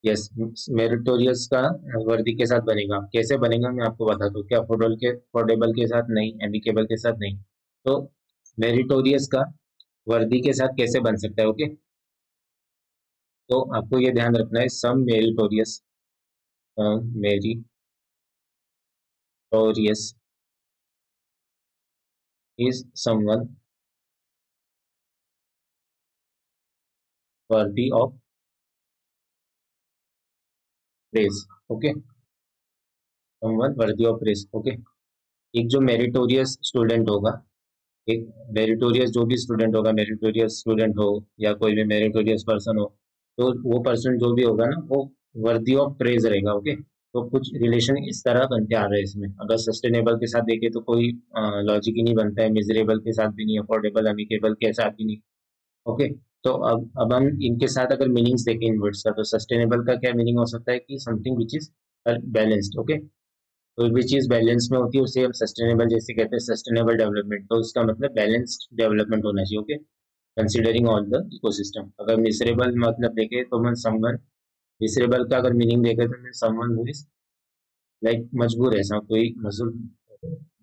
यस, मेरिटोरियस का वर्दी के साथ बनेगा। कैसे बनेगा मैं आपको बता दूं क्या? अफोर्डेबल के साथ नहीं, एमिकेबल के साथ नहीं। तो मेरिटोरियस का वर्दी के साथ कैसे बन सकता है? ओके, तो आपको ये ध्यान रखना है, some meritorious, meritorious is someone worthy of praise, okay, someone worthy of praise, okay. एक जो मेरिटोरियस स्टूडेंट होगा, एक मेरिटोरियस जो भी स्टूडेंट होगा, मेरिटोरियस स्टूडेंट हो या कोई भी मेरिटोरियस पर्सन हो, तो वो पर्सन जो भी होगा ना, वो वर्दी ऑफ प्रेज रहेगा, ओके। तो कुछ रिलेशन इस तरह बनते आ रहे हैं इसमें। अगर सस्टेनेबल के साथ देखें तो कोई लॉजिक ही नहीं बनता है, मिजरेबल के साथ भी नहीं, अफोर्डेबल अमिकेबल के साथ भी नहीं, ओके। तो अब हम इनके साथ अगर मीनिंग्स देखें इन वर्ड्स का, तो सस्टेनेबल का क्या मीनिंग हो सकता है कि something which is balanced, okay. कोई भी चीज बैलेंस में होती है उसे हम सस्टेनेबल जैसे कहते हैं, सस्टेनेबल डेवलपमेंट, तो उसका मतलब बैलेंस्ड डेवलपमेंट होना चाहिए, okay, considering all the ecosystem. अगर मिसरेबल मतलब देखे तो मैं समवन, मिसरेबल का अगर मीनिंग देखे तो मैं समवन हु इज लाइक मजबूर है, ऐसा कोई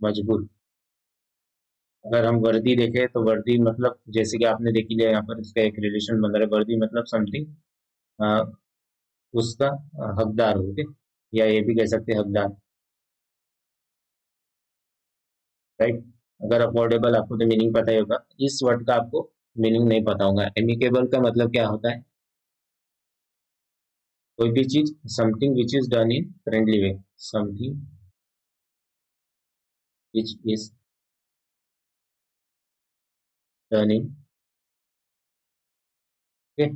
मजबूर। अगर हम वर्दी देखें तो वर्दी मतलब जैसे कि आपने देख लिया यहाँ पर इसका एक रिलेशन बन रहा है, वर्दी मतलब समथिंग उसका हकदार हो, ओके, या ये भी कह सकते हैं हकदार, राइट। अगर अफोर्डेबल आपको तो मीनिंग पता ही होगा, इस वर्ड का आपको मीनिंग नहीं पता होगा। एमिकेबल का मतलब क्या होता है? कोई भी चीज, something which is done in friendly way, something which is done in, okay,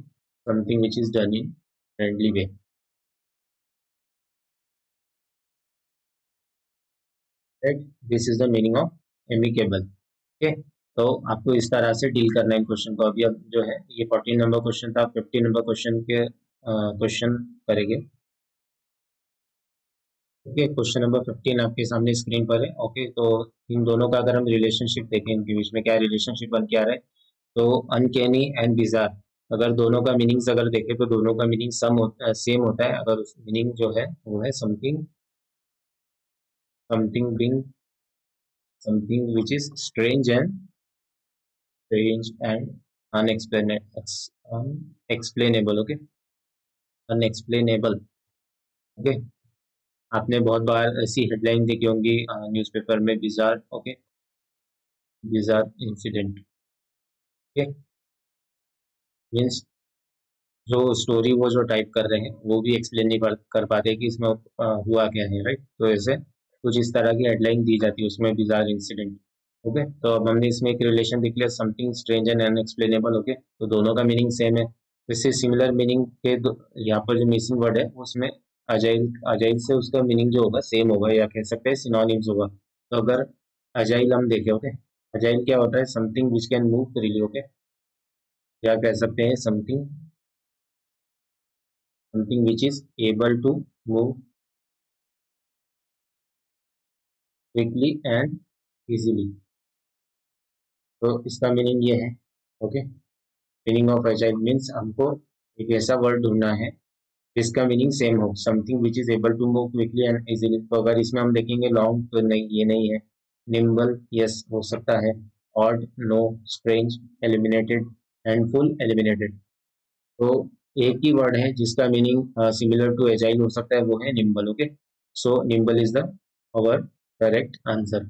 something which is done in friendly way, right. This is the meaning of amicable, okay. तो आपको इस तरह से डील करना है क्वेश्चन को। अभी अब जो है ये 14 नंबर क्वेश्चन था, 15 नंबर क्वेश्चन के क्वेश्चन करेंगे, ओके। क्वेश्चन नंबर 15 आपके सामने स्क्रीन पर है, ओके। तो इन दोनों का अगर हम रिलेशनशिप देखें, इनके बीच में क्या रिलेशनशिप बन के आ रहा है, तो अनकैनी एंड बिजार, अगर दोनों का मीनिंग्स अगर देखें तो दोनों का मीनिंग सेम होता है। अगर मीनिंग जो है वो है something, something being, something which is strange and unexplainable, okay, unexplainable, okay. आपने बहुत बार ऐसी हेडलाइन देखी होंगी न्यूज़पेपर में, bizarre, okay, bizarre incident, okay, means जो स्टोरी वो जो टाइप कर रहे हैं वो भी एक्सप्लेन नहीं कर पाते कि इसमें हुआ क्या है, राइट। तो ऐसे कुछ इस तरह की हेडलाइन दी जाती है उसमें, बिजार इंसिडेंट। ओके, तो अब हमने इसमें एक रिलेशन देख लिया, something strange and unexplainable. Okay, तो दोनों का मीनिंग सेम है। इससे सिमिलर मीनिंग के यहाँ पर जो मिसिंग वर्ड है उसमें अजाइल, अजाइल से उसका मीनिंग जो होगा सेम होगा, या कह सकते हैं सिनोनिम्स होगा। तो अगर अजाइल हम देखें, ओके, अजाइल क्या होता है, something which can move freely. Okay, या कह सकते हैं something, something which is able to move quickly and easily. तो इसका मीनिंग ये है। Okay, meaning of agile means हमको एक ऐसा वर्ड ढूंढना है जिसका मीनिंग सेम हो, something which is able to move quickly and easily. तो अगर इसमें हम देखेंगे लॉन्ग, तो नहीं, ये नहीं है। निम्बल, यस हो सकता है। Odd, no. Strange, eliminated. Handful, eliminated. तो एक ही वर्ड है जिसका मीनिंग सिमिलर टू एजाइल हो सकता है, वो है nimble. Okay, so nimble is the our correct answer,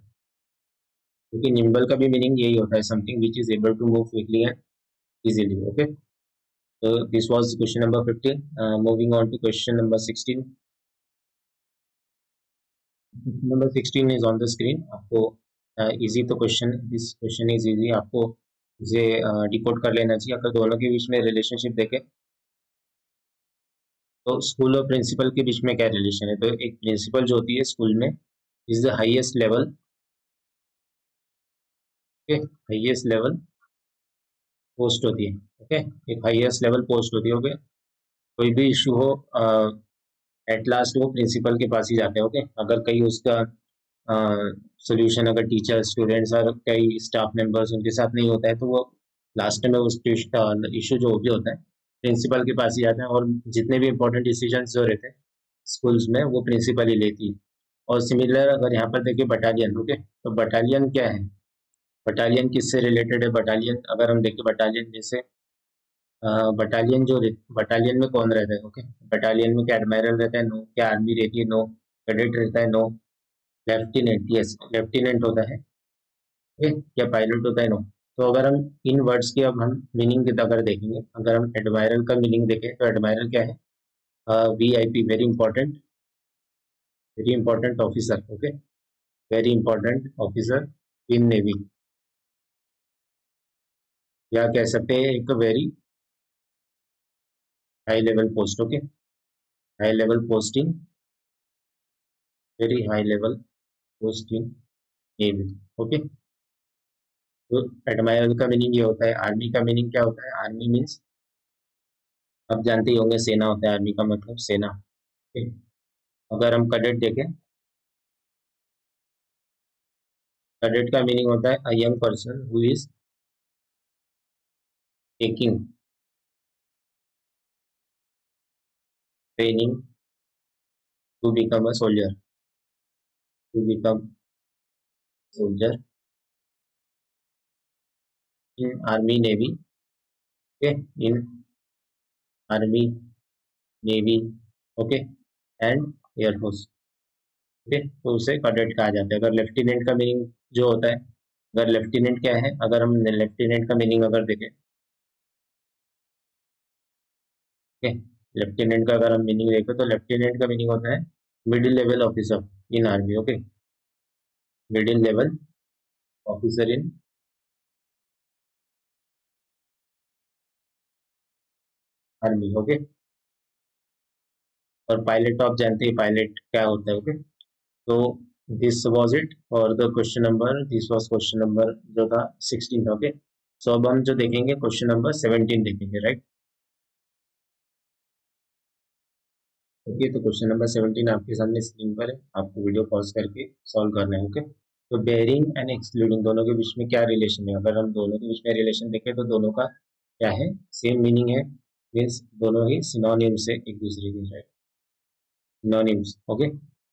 क्योंकि निम्बल का भी मीनिंग यही होता है, something which is able to move quickly and easily. Okay, so this was question number 15. Moving on to question number 16. Question number 16 is on the screen. आपको easy, तो question, this question is easy, आपको इसे decode कर लेना चाहिए। अगर दोनों के बीच में रिलेशनशिप देखें तो स्कूल और प्रिंसिपल के बीच में क्या रिलेशन है। तो एक प्रिंसिपल जो होती है स्कूल में is the highest level, okay, highest level post होती है। ओके, एक हाईएस्ट लेवल पोस्ट होती है। ओके, कोई भी इशू हो एट लास्ट वो प्रिंसिपल के पास ही जाते हैं। ओके, अगर कहीं उसका सोल्यूशन अगर टीचर, स्टूडेंट्स और कई स्टाफ मेंबर्स उनके साथ नहीं होता है तो वो लास्ट में उस इशू जो भी होता है प्रिंसिपल के पास ही जाते हैं। और जितने भी इंपॉर्टेंट डिसीजन जो रहते हैं स्कूल्स में वो प्रिंसिपल ही लेती है। और सिमिलर अगर यहाँ पर देखिए बटालियन। ओके, तो बटालियन क्या है, बटालियन किससे रिलेटेड है। बटालियन अगर हम देखें, बटालियन जैसे बटालियन जो बटालियन में कौन रहता है। ओके, बटालियन में क्या एडमायरल रहता है, नो। क्या आर्मी रहती है, नो। कैडेट रहता है, नो। लेफ्टिनेंट, यस, लेफ्टिनेंट होता है। ओके, क्या पायलट होता है, नो। तो अगर हम इन वर्ड्स की अब हम मीनिंग अगर देखेंगे, अगर हम एडमायरल का मीनिंग देखें तो एडमायरल क्या है, VIP, very important officer. Okay, very important officer in navy, या कह सकते हैं एक very high level post. Okay, high level posting, very high level posting navy. Okay, तो एडमायरल का मीनिंग ये होता है। आर्मी का मीनिंग क्या होता है, आर्मी मीन्स आप जानते ही होंगे, सेना होता है। आर्मी का मतलब सेना। ठीक। अगर हम कैडेट देखें, कैडेट का मीनिंग होता है a young person who is taking training to become a soldier, to become soldier in army navy. Okay, in army navy, okay, and air force. Okay, तो उसे कैडेट कहा जाता है। अगर लेफ्टिनेंट का मीनिंग जो होता है, अगर लेफ्टिनेंट क्या है, अगर हम लेफ्टिनेंट का मीनिंग अगर देखें, ओके, लेफ्टिनेंट का अगर हम मीनिंग देखें तो लेफ्टिनेंट का मीनिंग होता है middle level officer in army. Okay, middle level officer in army. Okay, और पायलट तो आप जानते हैं पायलट क्या होता है। ओके, तो दिस वाज इट और the question number, this was question number जो था 16। ओके, सो अब हम जो देखेंगे क्वेश्चन नंबर 17 देखेंगे, राइट। ओके, तो क्वेश्चन नंबर 17 आपके सामने स्क्रीन पर है, आपको वीडियो पॉज करके सॉल्व करना है। ओके, तो बेयरिंग एंड एक्सक्लूडिंग दोनों के बीच में क्या रिलेशन है। अगर हम दोनों के बीच में रिलेशन देखें तो दोनों का क्या है, सेम मीनिंग है। मीन्स दोनों ही सिनोनिम्स है एक दूसरे के, राइट, सिनोनिम्स। ओके,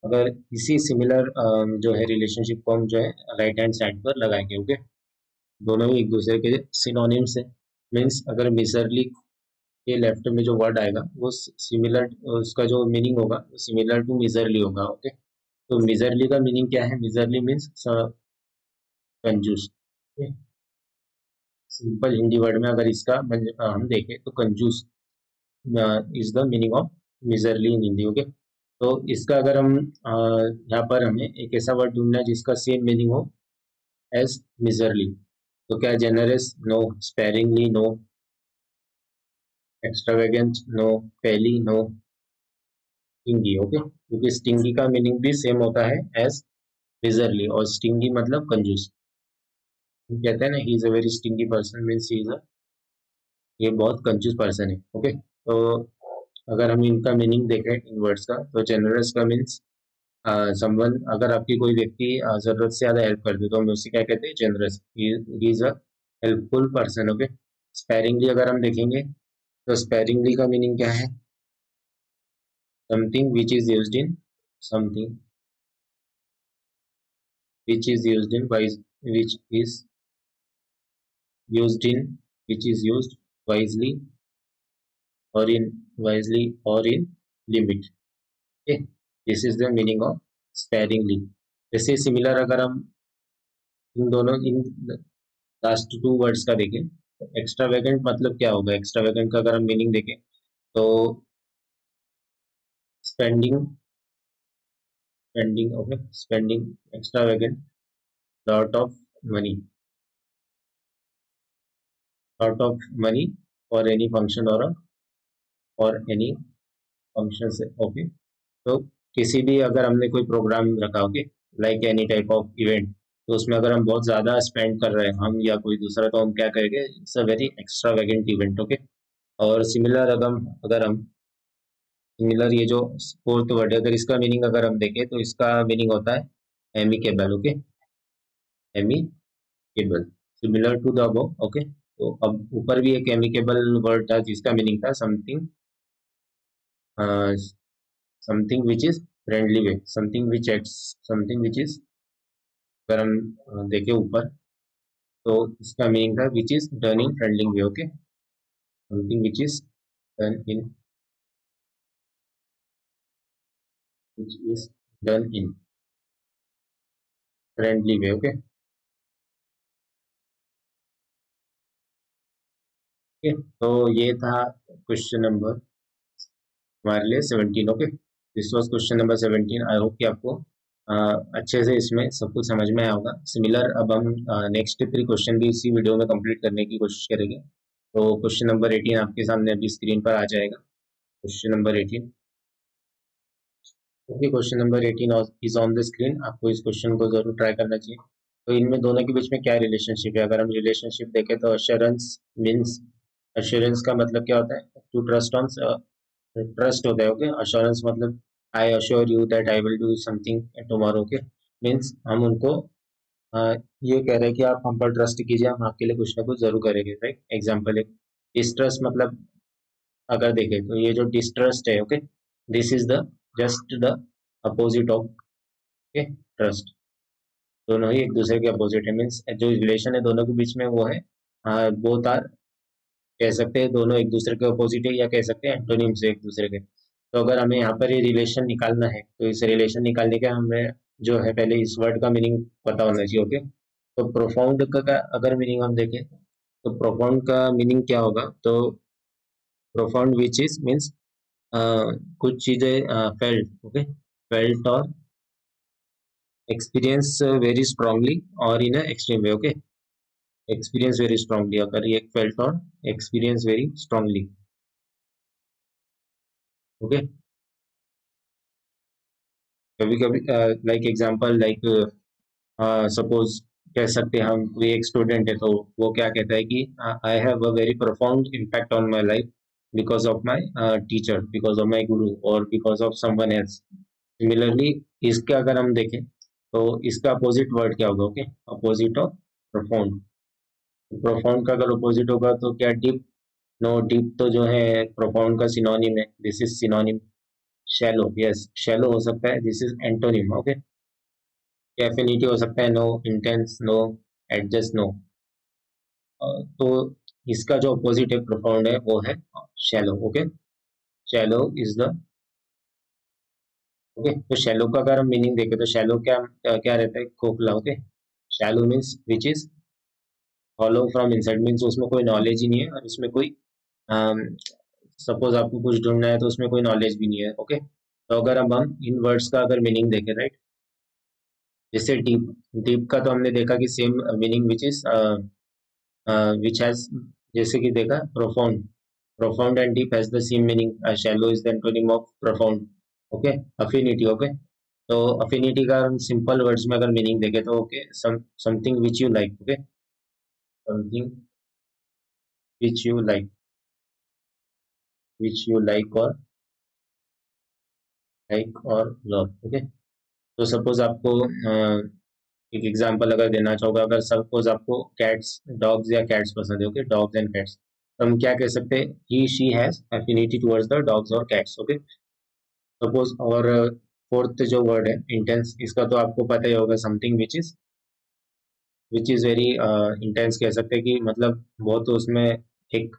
अगर इसी सिमिलर जो है रिलेशनशिप को हम जो है राइट हैंड साइड पर लगाएंगे। ओके, दोनों ही एक दूसरे के सिनोनिम्स है। मीन्स अगर मिजरली के लेफ्ट में जो वर्ड आएगा वो सिमिलर, उसका जो मीनिंग होगा वो सिमिलर टू मिजरली होगा। ओके, तो मिजरली का मीनिंग क्या है, मिजरली मीन्स कंजूस। सिंपल हिंदी वर्ड में अगर इसका हम देखें तो कंजूस, is the meaning of miserly in Hindi. Okay, तो इसका अगर हम यहाँ पर हमें एक ऐसा वर्ड ढूंढना है जिसका सेम मीनिंग हो एज मिजरली, तो क्या generous no, sparingly no, extravagant no, पहली नो, स्टिंगी। ओके, क्योंकि स्टिंगी का मीनिंग भी सेम होता है एज मिजरली, और स्टिंगी मतलब कंजूस। कहते हैं ना he is a very stingy person, means he is a, ये बहुत कंजूस पर्सन है। ओके, तो अगर हम इनका मीनिंग देखें इन वर्ड्स का, तो जेनरस का मीन्स समवन, अगर आपकी कोई व्यक्ति जरूरत से ज्यादा हेल्प कर दे तो हम उसे क्या कहते हैं, generous, he is a helpful person. Okay, sparingly अगर हम देखेंगे तो स्पेरिंगली का मीनिंग क्या है, something which is used in, something which is used in wise, which is used in, which is used wisely or in wisely or in limit। okay, this is the meaning of sparingly। जैसे similar अगर हम इन दोनों, in last two words का देखें, extravagant मतलब क्या होगा, extravagant का अगर हम मीनिंग देखें तो spending, spending, okay, spending extravagant lot of money, lot of money for any function और एनी फंक्शन से। ओके, तो किसी भी अगर हमने कोई प्रोग्राम रखा, okay, like any type of event, तो उसमें अगर हम बहुत ज़्यादा स्पेंड कर रहे हैं हम या कोई दूसरा, तो हम क्या करेंगे, it's a very extravagant event. Okay, और सिमिलर अगर हम सिमिलर, ये जो फोर्थ वर्ड है, अगर इसका मीनिंग अगर हम देखें तो इसका मीनिंग होता है amicable. Okay, amicable, similar to the above. Okay, तो अब ऊपर भी एक एमिकेबल वर्ड था जिसका मीनिंग था something, something which is friendly way, something which acts, something which is, अगर हम देखें ऊपर तो इसका मीनिंग था which is done in friendly way. Okay, something which is done in, which is done in friendly way. Okay, okay, तो ये था क्वेश्चन नंबर हमारे लिए 17। Okay, this was question number 17। I hope कि आपको अच्छे से इसमें सब कुछ समझ में आया होगा। सिमिलर अब हम नेक्स्ट 3 क्वेश्चन भी इसी वीडियो में कंप्लीट करने की कोशिश करेंगे। तो क्वेश्चन नंबर 18 आपके सामने अभी स्क्रीन पर आ जाएगा। Question number 18। Okay, question number 18 is on the screen. आपको इस क्वेश्चन को जरूर ट्राई करना चाहिए। तो इनमें दोनों के बीच में क्या रिलेशनशिप है, अगर हम रिलेशनशिप देखें तो अश्योरेंस मीन्स, अश्योरेंस का मतलब क्या होता है, टू ट्रस्ट ऑन, ट्रस्ट होता है। ओके, अश्योरेंस मतलब I assure you that I will do something tomorrow. Okay, means हम उनको ये कह रहे हैं कि आप हम पर ट्रस्ट कीजिए, हम आपके लिए कुछ ना कुछ जरूर करेंगे। राइट, एग्जाम्पल है डिस्ट्रस्ट, मतलब अगर देखें तो ये जो डिस्ट्रस्ट है, okay, this is the just the opposite of, okay, trust. दोनों ही एक दूसरे के अपोजिट है, मीन्स जो रिलेशन है दोनों के बीच में वो है, बोथ आर, कह सकते हैं दोनों एक दूसरे के अपोजिट है, या कह सकते हैं एंटोनिम्स है एक दूसरे के। तो अगर हमें यहाँ पर ये रिलेशन निकालना है तो इस रिलेशन निकालने के हमें जो है पहले इस वर्ड का मीनिंग पता होना चाहिए। ओके, तो प्रोफाउंड का अगर मीनिंग हम देखें तो प्रोफाउंड का मीनिंग क्या होगा, तो प्रोफाउंड विच इज मीन्स कुछ चीजें फेल्ट, ओके, फेल्ट और एक्सपीरियंस वेरी स्ट्रांगली और in extreme way. Okay, experience very strongly, अगर ये फेल्ट और एक्सपीरियंस वेरी स्ट्रांगली। ओके, कभी कभी लाइक एग्जांपल, लाइक सपोज कह सकते हैं हम, कोई एक स्टूडेंट है तो वो क्या कहता है कि I have a very profound impact on my life because of my teacher, because of my गुरु और because of someone else. Similarly इसका अगर हम देखें तो इसका अपोजिट वर्ड क्या होगा, okay, opposite of profound. Profound का अगर अपोजिट होगा तो क्या, डीप, नो, डीप तो जो है प्रोफाउंड का सिनोनिम है, this is synonym. Shallow, yes, shallow हो सकता है, this is antonym. Okay, affinity हो सकता है, no, intense no, adjust no. तो इसका जो अपोजिट है प्रोफाउंड है वो है shallow. Okay, shallow is the, okay, तो शैलो का अगर हम मीनिंग देखें तो शैलो क्या क्या रहता है, खोखला। Okay, shallow means which is hollow from inside, means उसमें कोई नॉलेज ही नहीं है और उसमें कोई सपोज आपको कुछ ढूंढना है तो उसमें कोई नॉलेज भी नहीं है, ओके। तो अगर अब हम इन वर्ड्स का अगर मीनिंग देखें, राइट, जैसे डीप, डीप का तो हमने देखा कि same meaning which is which has, जैसे कि देखा profound, profound and deep has the same meaning. Shallow is the antonym of profound. Okay, affinity. Okay, तो affinity का हम simple words में अगर meaning देखें तो okay, something which you like. Okay, something which you like, which you like or love. Okay, तो suppose आपको एक एग्जांपल अगर देना चाहोगे, अगर सपोज आपको कैट्स, डॉग्स या कैट्स पसंद है, ओके, डॉग्स एंड कैट्स, तो हम क्या कह सकते हैं, he she has affinity towards the dogs और कैट्स, ओके। सपोज, और फोर्थ जो वर्ड है इंटेंस, इसका तो आपको पता ही होगा, something which is very intense, कह सकते हैं कि मतलब बहुत उसमें एक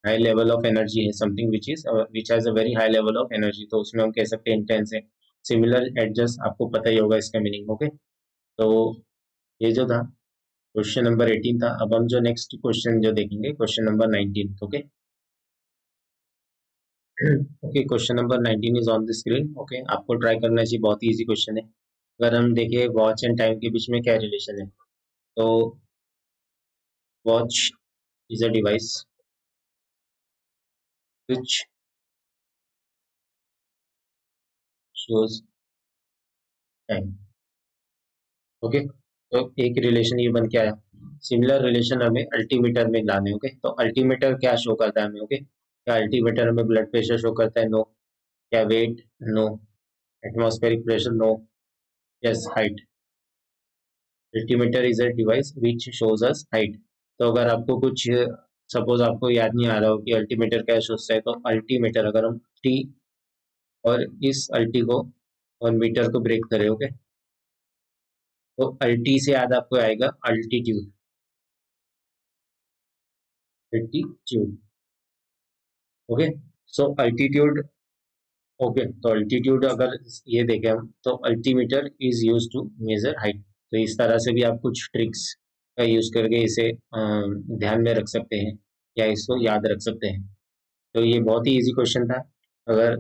हाई लेवल ऑफ एनर्जी है, something which has a very high level of energy, तो उसमें हम कह सकते हैं इंटेंस है। सिमिलर एडजस्ट आपको पता ही होगा इसका मीनिंग, ओके। तो ये जो था क्वेश्चन नंबर 18 था। अब हम जो नेक्स्ट क्वेश्चन जो देखेंगे, question number 19, okay. Okay, question number 19 is on the screen, okay. आपको ट्राई करना चाहिए, बहुत ही इजी क्वेश्चन है। अगर हम देखें वॉच एंड टाइम के बीच में क्या रिलेशन है, तो watch is a device which shows time, okay. तो एक रिलेशन ये बन के आया। सिमिलर रिलेशन हमें अल्टीमीटर में लाने, ओके। तो अल्टीमीटर क्या शो करता है हमें, ओके। क्या अल्टीमीटर हमें ब्लड प्रेशर शो करता है? नो। क्या weight? No. Atmospheric pressure? No. Yes, height. Altimeter is a device which shows us height. तो अगर आपको कुछ, सपोज आपको याद नहीं आ रहा हो कि अल्टीमीटर क्या शोजता है, तो अल्टीमीटर अगर हम टी और इस अल्टी को और मीटर को ब्रेक करें, ओके, तो अल्टी से याद आपको आएगा altitude, altitude, okay. So altitude, okay. तो अल्टीट्यूड अगर ये देखें हम, तो altimeter is use to measure height. तो इस तरह से भी आप कुछ ट्रिक्स का यूज करके इसे ध्यान में रख सकते हैं या इसको याद रख सकते हैं। तो ये बहुत ही इजी क्वेश्चन था। अगर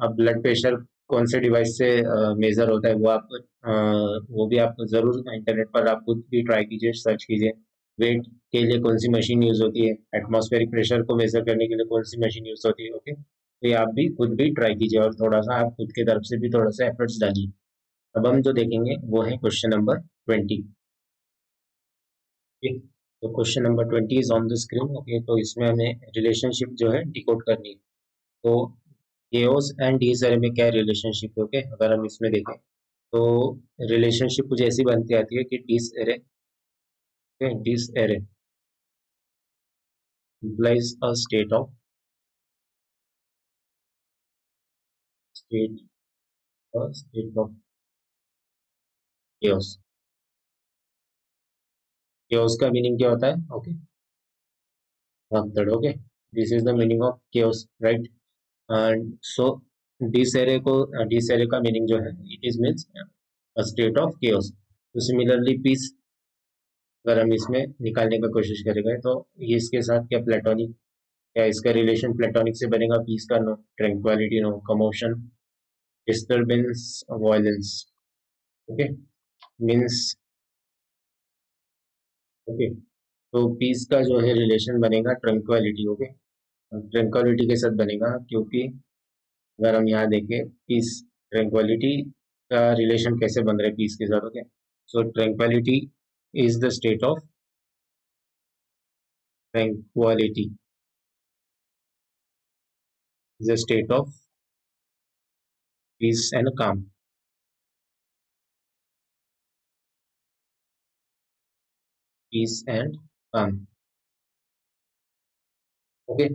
अब ब्लड प्रेशर कौन से डिवाइस से मेजर होता है, वो भी आप जरूर इंटरनेट पर आप खुद भी ट्राई कीजिए, सर्च कीजिए। वेट के लिए कौन सी मशीन यूज होती है, एटमॉस्फेरिक प्रेशर को मेजर करने के लिए कौन सी मशीन यूज होती है, ओके। तो ये आप भी खुद भी ट्राई कीजिए और थोड़ा सा आप खुद की तरफ से भी थोड़ा सा एफर्ट्स डालिए। अब हम जो देखेंगे वो है क्वेश्चन नंबर 20। तो question number 20 is on the screen, okay. तो इसमें हमें रिलेशनशिप जो है डिकोड करनी है। तो केओस एंड डीस एरे में क्या रिलेशनशिप है, ओके। अगर हम इसमें देखें तो रिलेशनशिप कुछ ऐसी बनती आती है कि disarray, disarray implies a state state of chaos। chaos का मीनिंग क्या होता है, ओके, भगदड़, okay. This is the meaning of chaos, right. And so disarray का मीनिंग जो है, it is means a state of chaos। तो सिमिलरली पीस अगर हम इसमें निकालने का कोशिश करेंगे तो ये इसके साथ क्या प्लेटोनिक, क्या इसका रिलेशन प्लेटोनिक से बनेगा? पीस का no, tranquillity no, commotion, disturbance, violence, okay, means, okay. तो पीस का जो है रिलेशन बनेगा ट्रैंक्विलिटी, ओके, ट्रैंक्विलिटी के साथ बनेगा, क्योंकि अगर हम यहाँ देखें पीस ट्रैंक्विलिटी का रिलेशन कैसे बन रहा है पीस के साथ, okay. So tranquillity is the state of tranquillity, is the state of piece and काम, पीस एंड काम, ओके।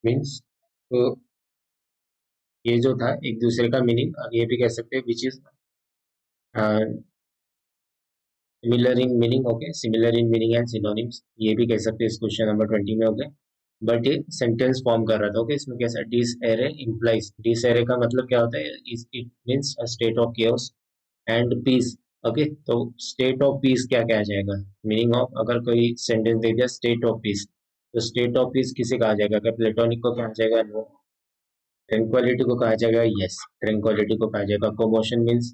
मीन्स, तो ये जो था एक दूसरे का मीनिंग ये भी कह सकते हैं विच is similar in meaning, okay, similar in meaning and synonyms, ये भी कह सकते हैं इस क्वेश्चन नंबर 20 में, ओके। बट ये सेंटेंस फॉर्म कर रहा था, ओके। इसमें कैसा disarray implies, disarray का मतलब क्या होता है, it means a state of chaos and peace, okay. तो स्टेट ऑफ पीस क्या क्या आ जाएगा, मीनिंग ऑफ, अगर कोई सेंटेंस दे दिया स्टेट ऑफ पीस, तो स्टेट ऑफ पीस किसे कहा जाएगा? क्या प्लेटोनिक को कहा जाएगा? नो। ट्रैंक्विलिटी को कहा जाएगा? यस, ट्रैंक्विलिटी को कहा जाएगा। Commotion means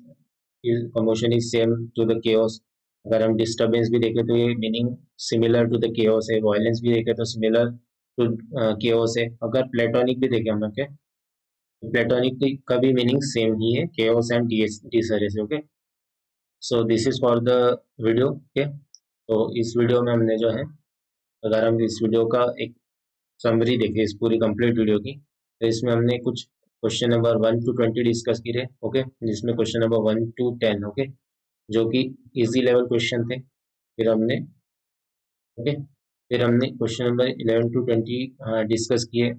commotion is same to the chaos. अगर हम डिस्टर्बेंस भी देखें तो ये meaning similar to the chaos है। वायलेंस भी देखें तो सिमिलर टू केओस है। अगर प्लेटोनिक भी देखें हम, ओके, प्लेटोनिक का भी मीनिंग सेम ही है, chaos and disorder. Okay, so this is for the video. Okay, तो इस वीडियो में हमने जो है, अगर हम इस वीडियो का एक समरी देखें इस पूरी कंप्लीट वीडियो की, तो इसमें हमने कुछ क्वेश्चन नंबर 1 to 20 डिस्कस किए। ओके, जिसमें क्वेश्चन नंबर 1 to 10, ओके, जो कि इजी लेवल क्वेश्चन थे। फिर हमने, ओके, फिर हमने क्वेश्चन नंबर 11 to 20 डिस्कस किए,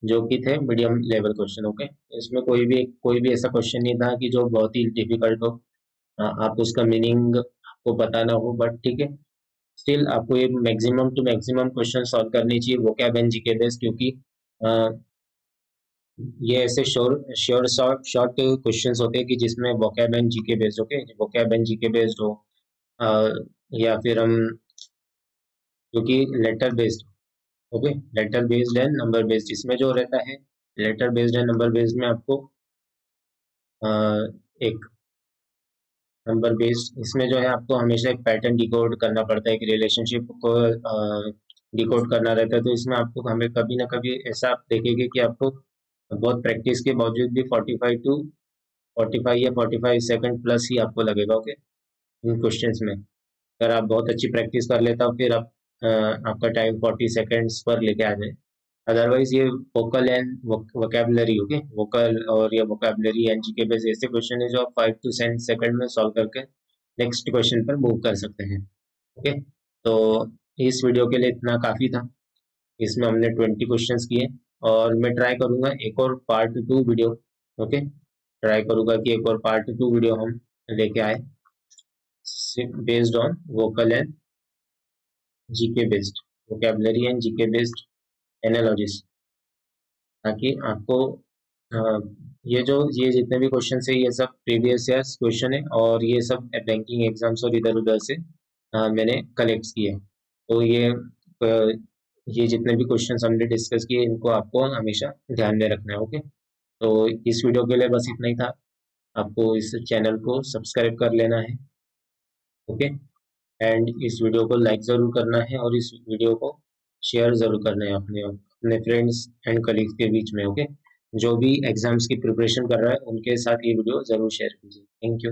जो कि थे मीडियम लेवल क्वेश्चन। ओके, इसमें कोई भी ऐसा क्वेश्चन नहीं था कि जो बहुत ही डिफिकल्ट हो, आप उसका मीनिंग आपको पता ना हो, बट ठीक है, स्टिल आपको ये maximum to maximum question solve करनी चाहिए वोकैब एंड जीके बेस्ड, क्योंकि ये ऐसे शॉर्ट क्वेश्चंस होते हैं कि जिसमें vocab and GK based, okay, vocab and GK based हो, या फिर हम, क्योंकि letter based, okay, letter based and number based, इसमें जो रहता है letter based and number based में आपको एक नंबर बेस्ड, इसमें जो है आपको हमेशा एक पैटर्न डिकोड करना पड़ता है, एक रिलेशनशिप को डिकोड करना रहता है। तो इसमें आपको हमें कभी ना कभी ऐसा आप देखेंगे कि आपको बहुत प्रैक्टिस के बावजूद भी 45 या 45 सेकंड प्लस ही आपको लगेगा, ओके, इन क्वेश्चंस में। अगर आप बहुत अच्छी प्रैक्टिस कर लेता हो, फिर आप आपका टाइम 40 सेकंड्स पर लेके आ जाए। अदरवाइज ये vocal and vocabulary, okay, vocal और या वोकैबुलरी एंड जीके बेस्ड ऐसे क्वेश्चन है जो आप 5 to 10 सेकंड में सॉल्व करके नेक्स्ट क्वेश्चन पर मूव कर सकते हैं। ओके, तो इस वीडियो के लिए इतना काफ़ी था। इसमें हमने 20 क्वेश्चंस किए, और मैं ट्राई करूंगा एक और पार्ट 2 वीडियो, ओके, ट्राई करूंगा कि एक और पार्ट 2 वीडियो हम लेके आए based on vocal and GK based, vocabulary and GK based analogies, ताकि आपको ये जितने भी क्वेश्चन है ये सब प्रीवियस ईयर्स क्वेश्चन है, और ये सब बैंकिंग एग्जाम्स और इधर उधर से मैंने कलेक्ट किए। तो ये जितने भी क्वेश्चंस हमने डिस्कस किए, इनको आपको हमेशा ध्यान में रखना है। ओके, तो इस वीडियो के लिए बस इतना ही था। आपको इस चैनल को सब्सक्राइब कर लेना है, ओके, एंड इस वीडियो को लाइक ज़रूर करना है, और इस वीडियो को शेयर ज़रूर करना है अपने फ्रेंड्स एंड कलीग्स के बीच में, ओके, जो भी एग्जाम्स की प्रिपरेशन कर रहा है उनके साथ ये वीडियो ज़रूर शेयर कीजिए। Thank you.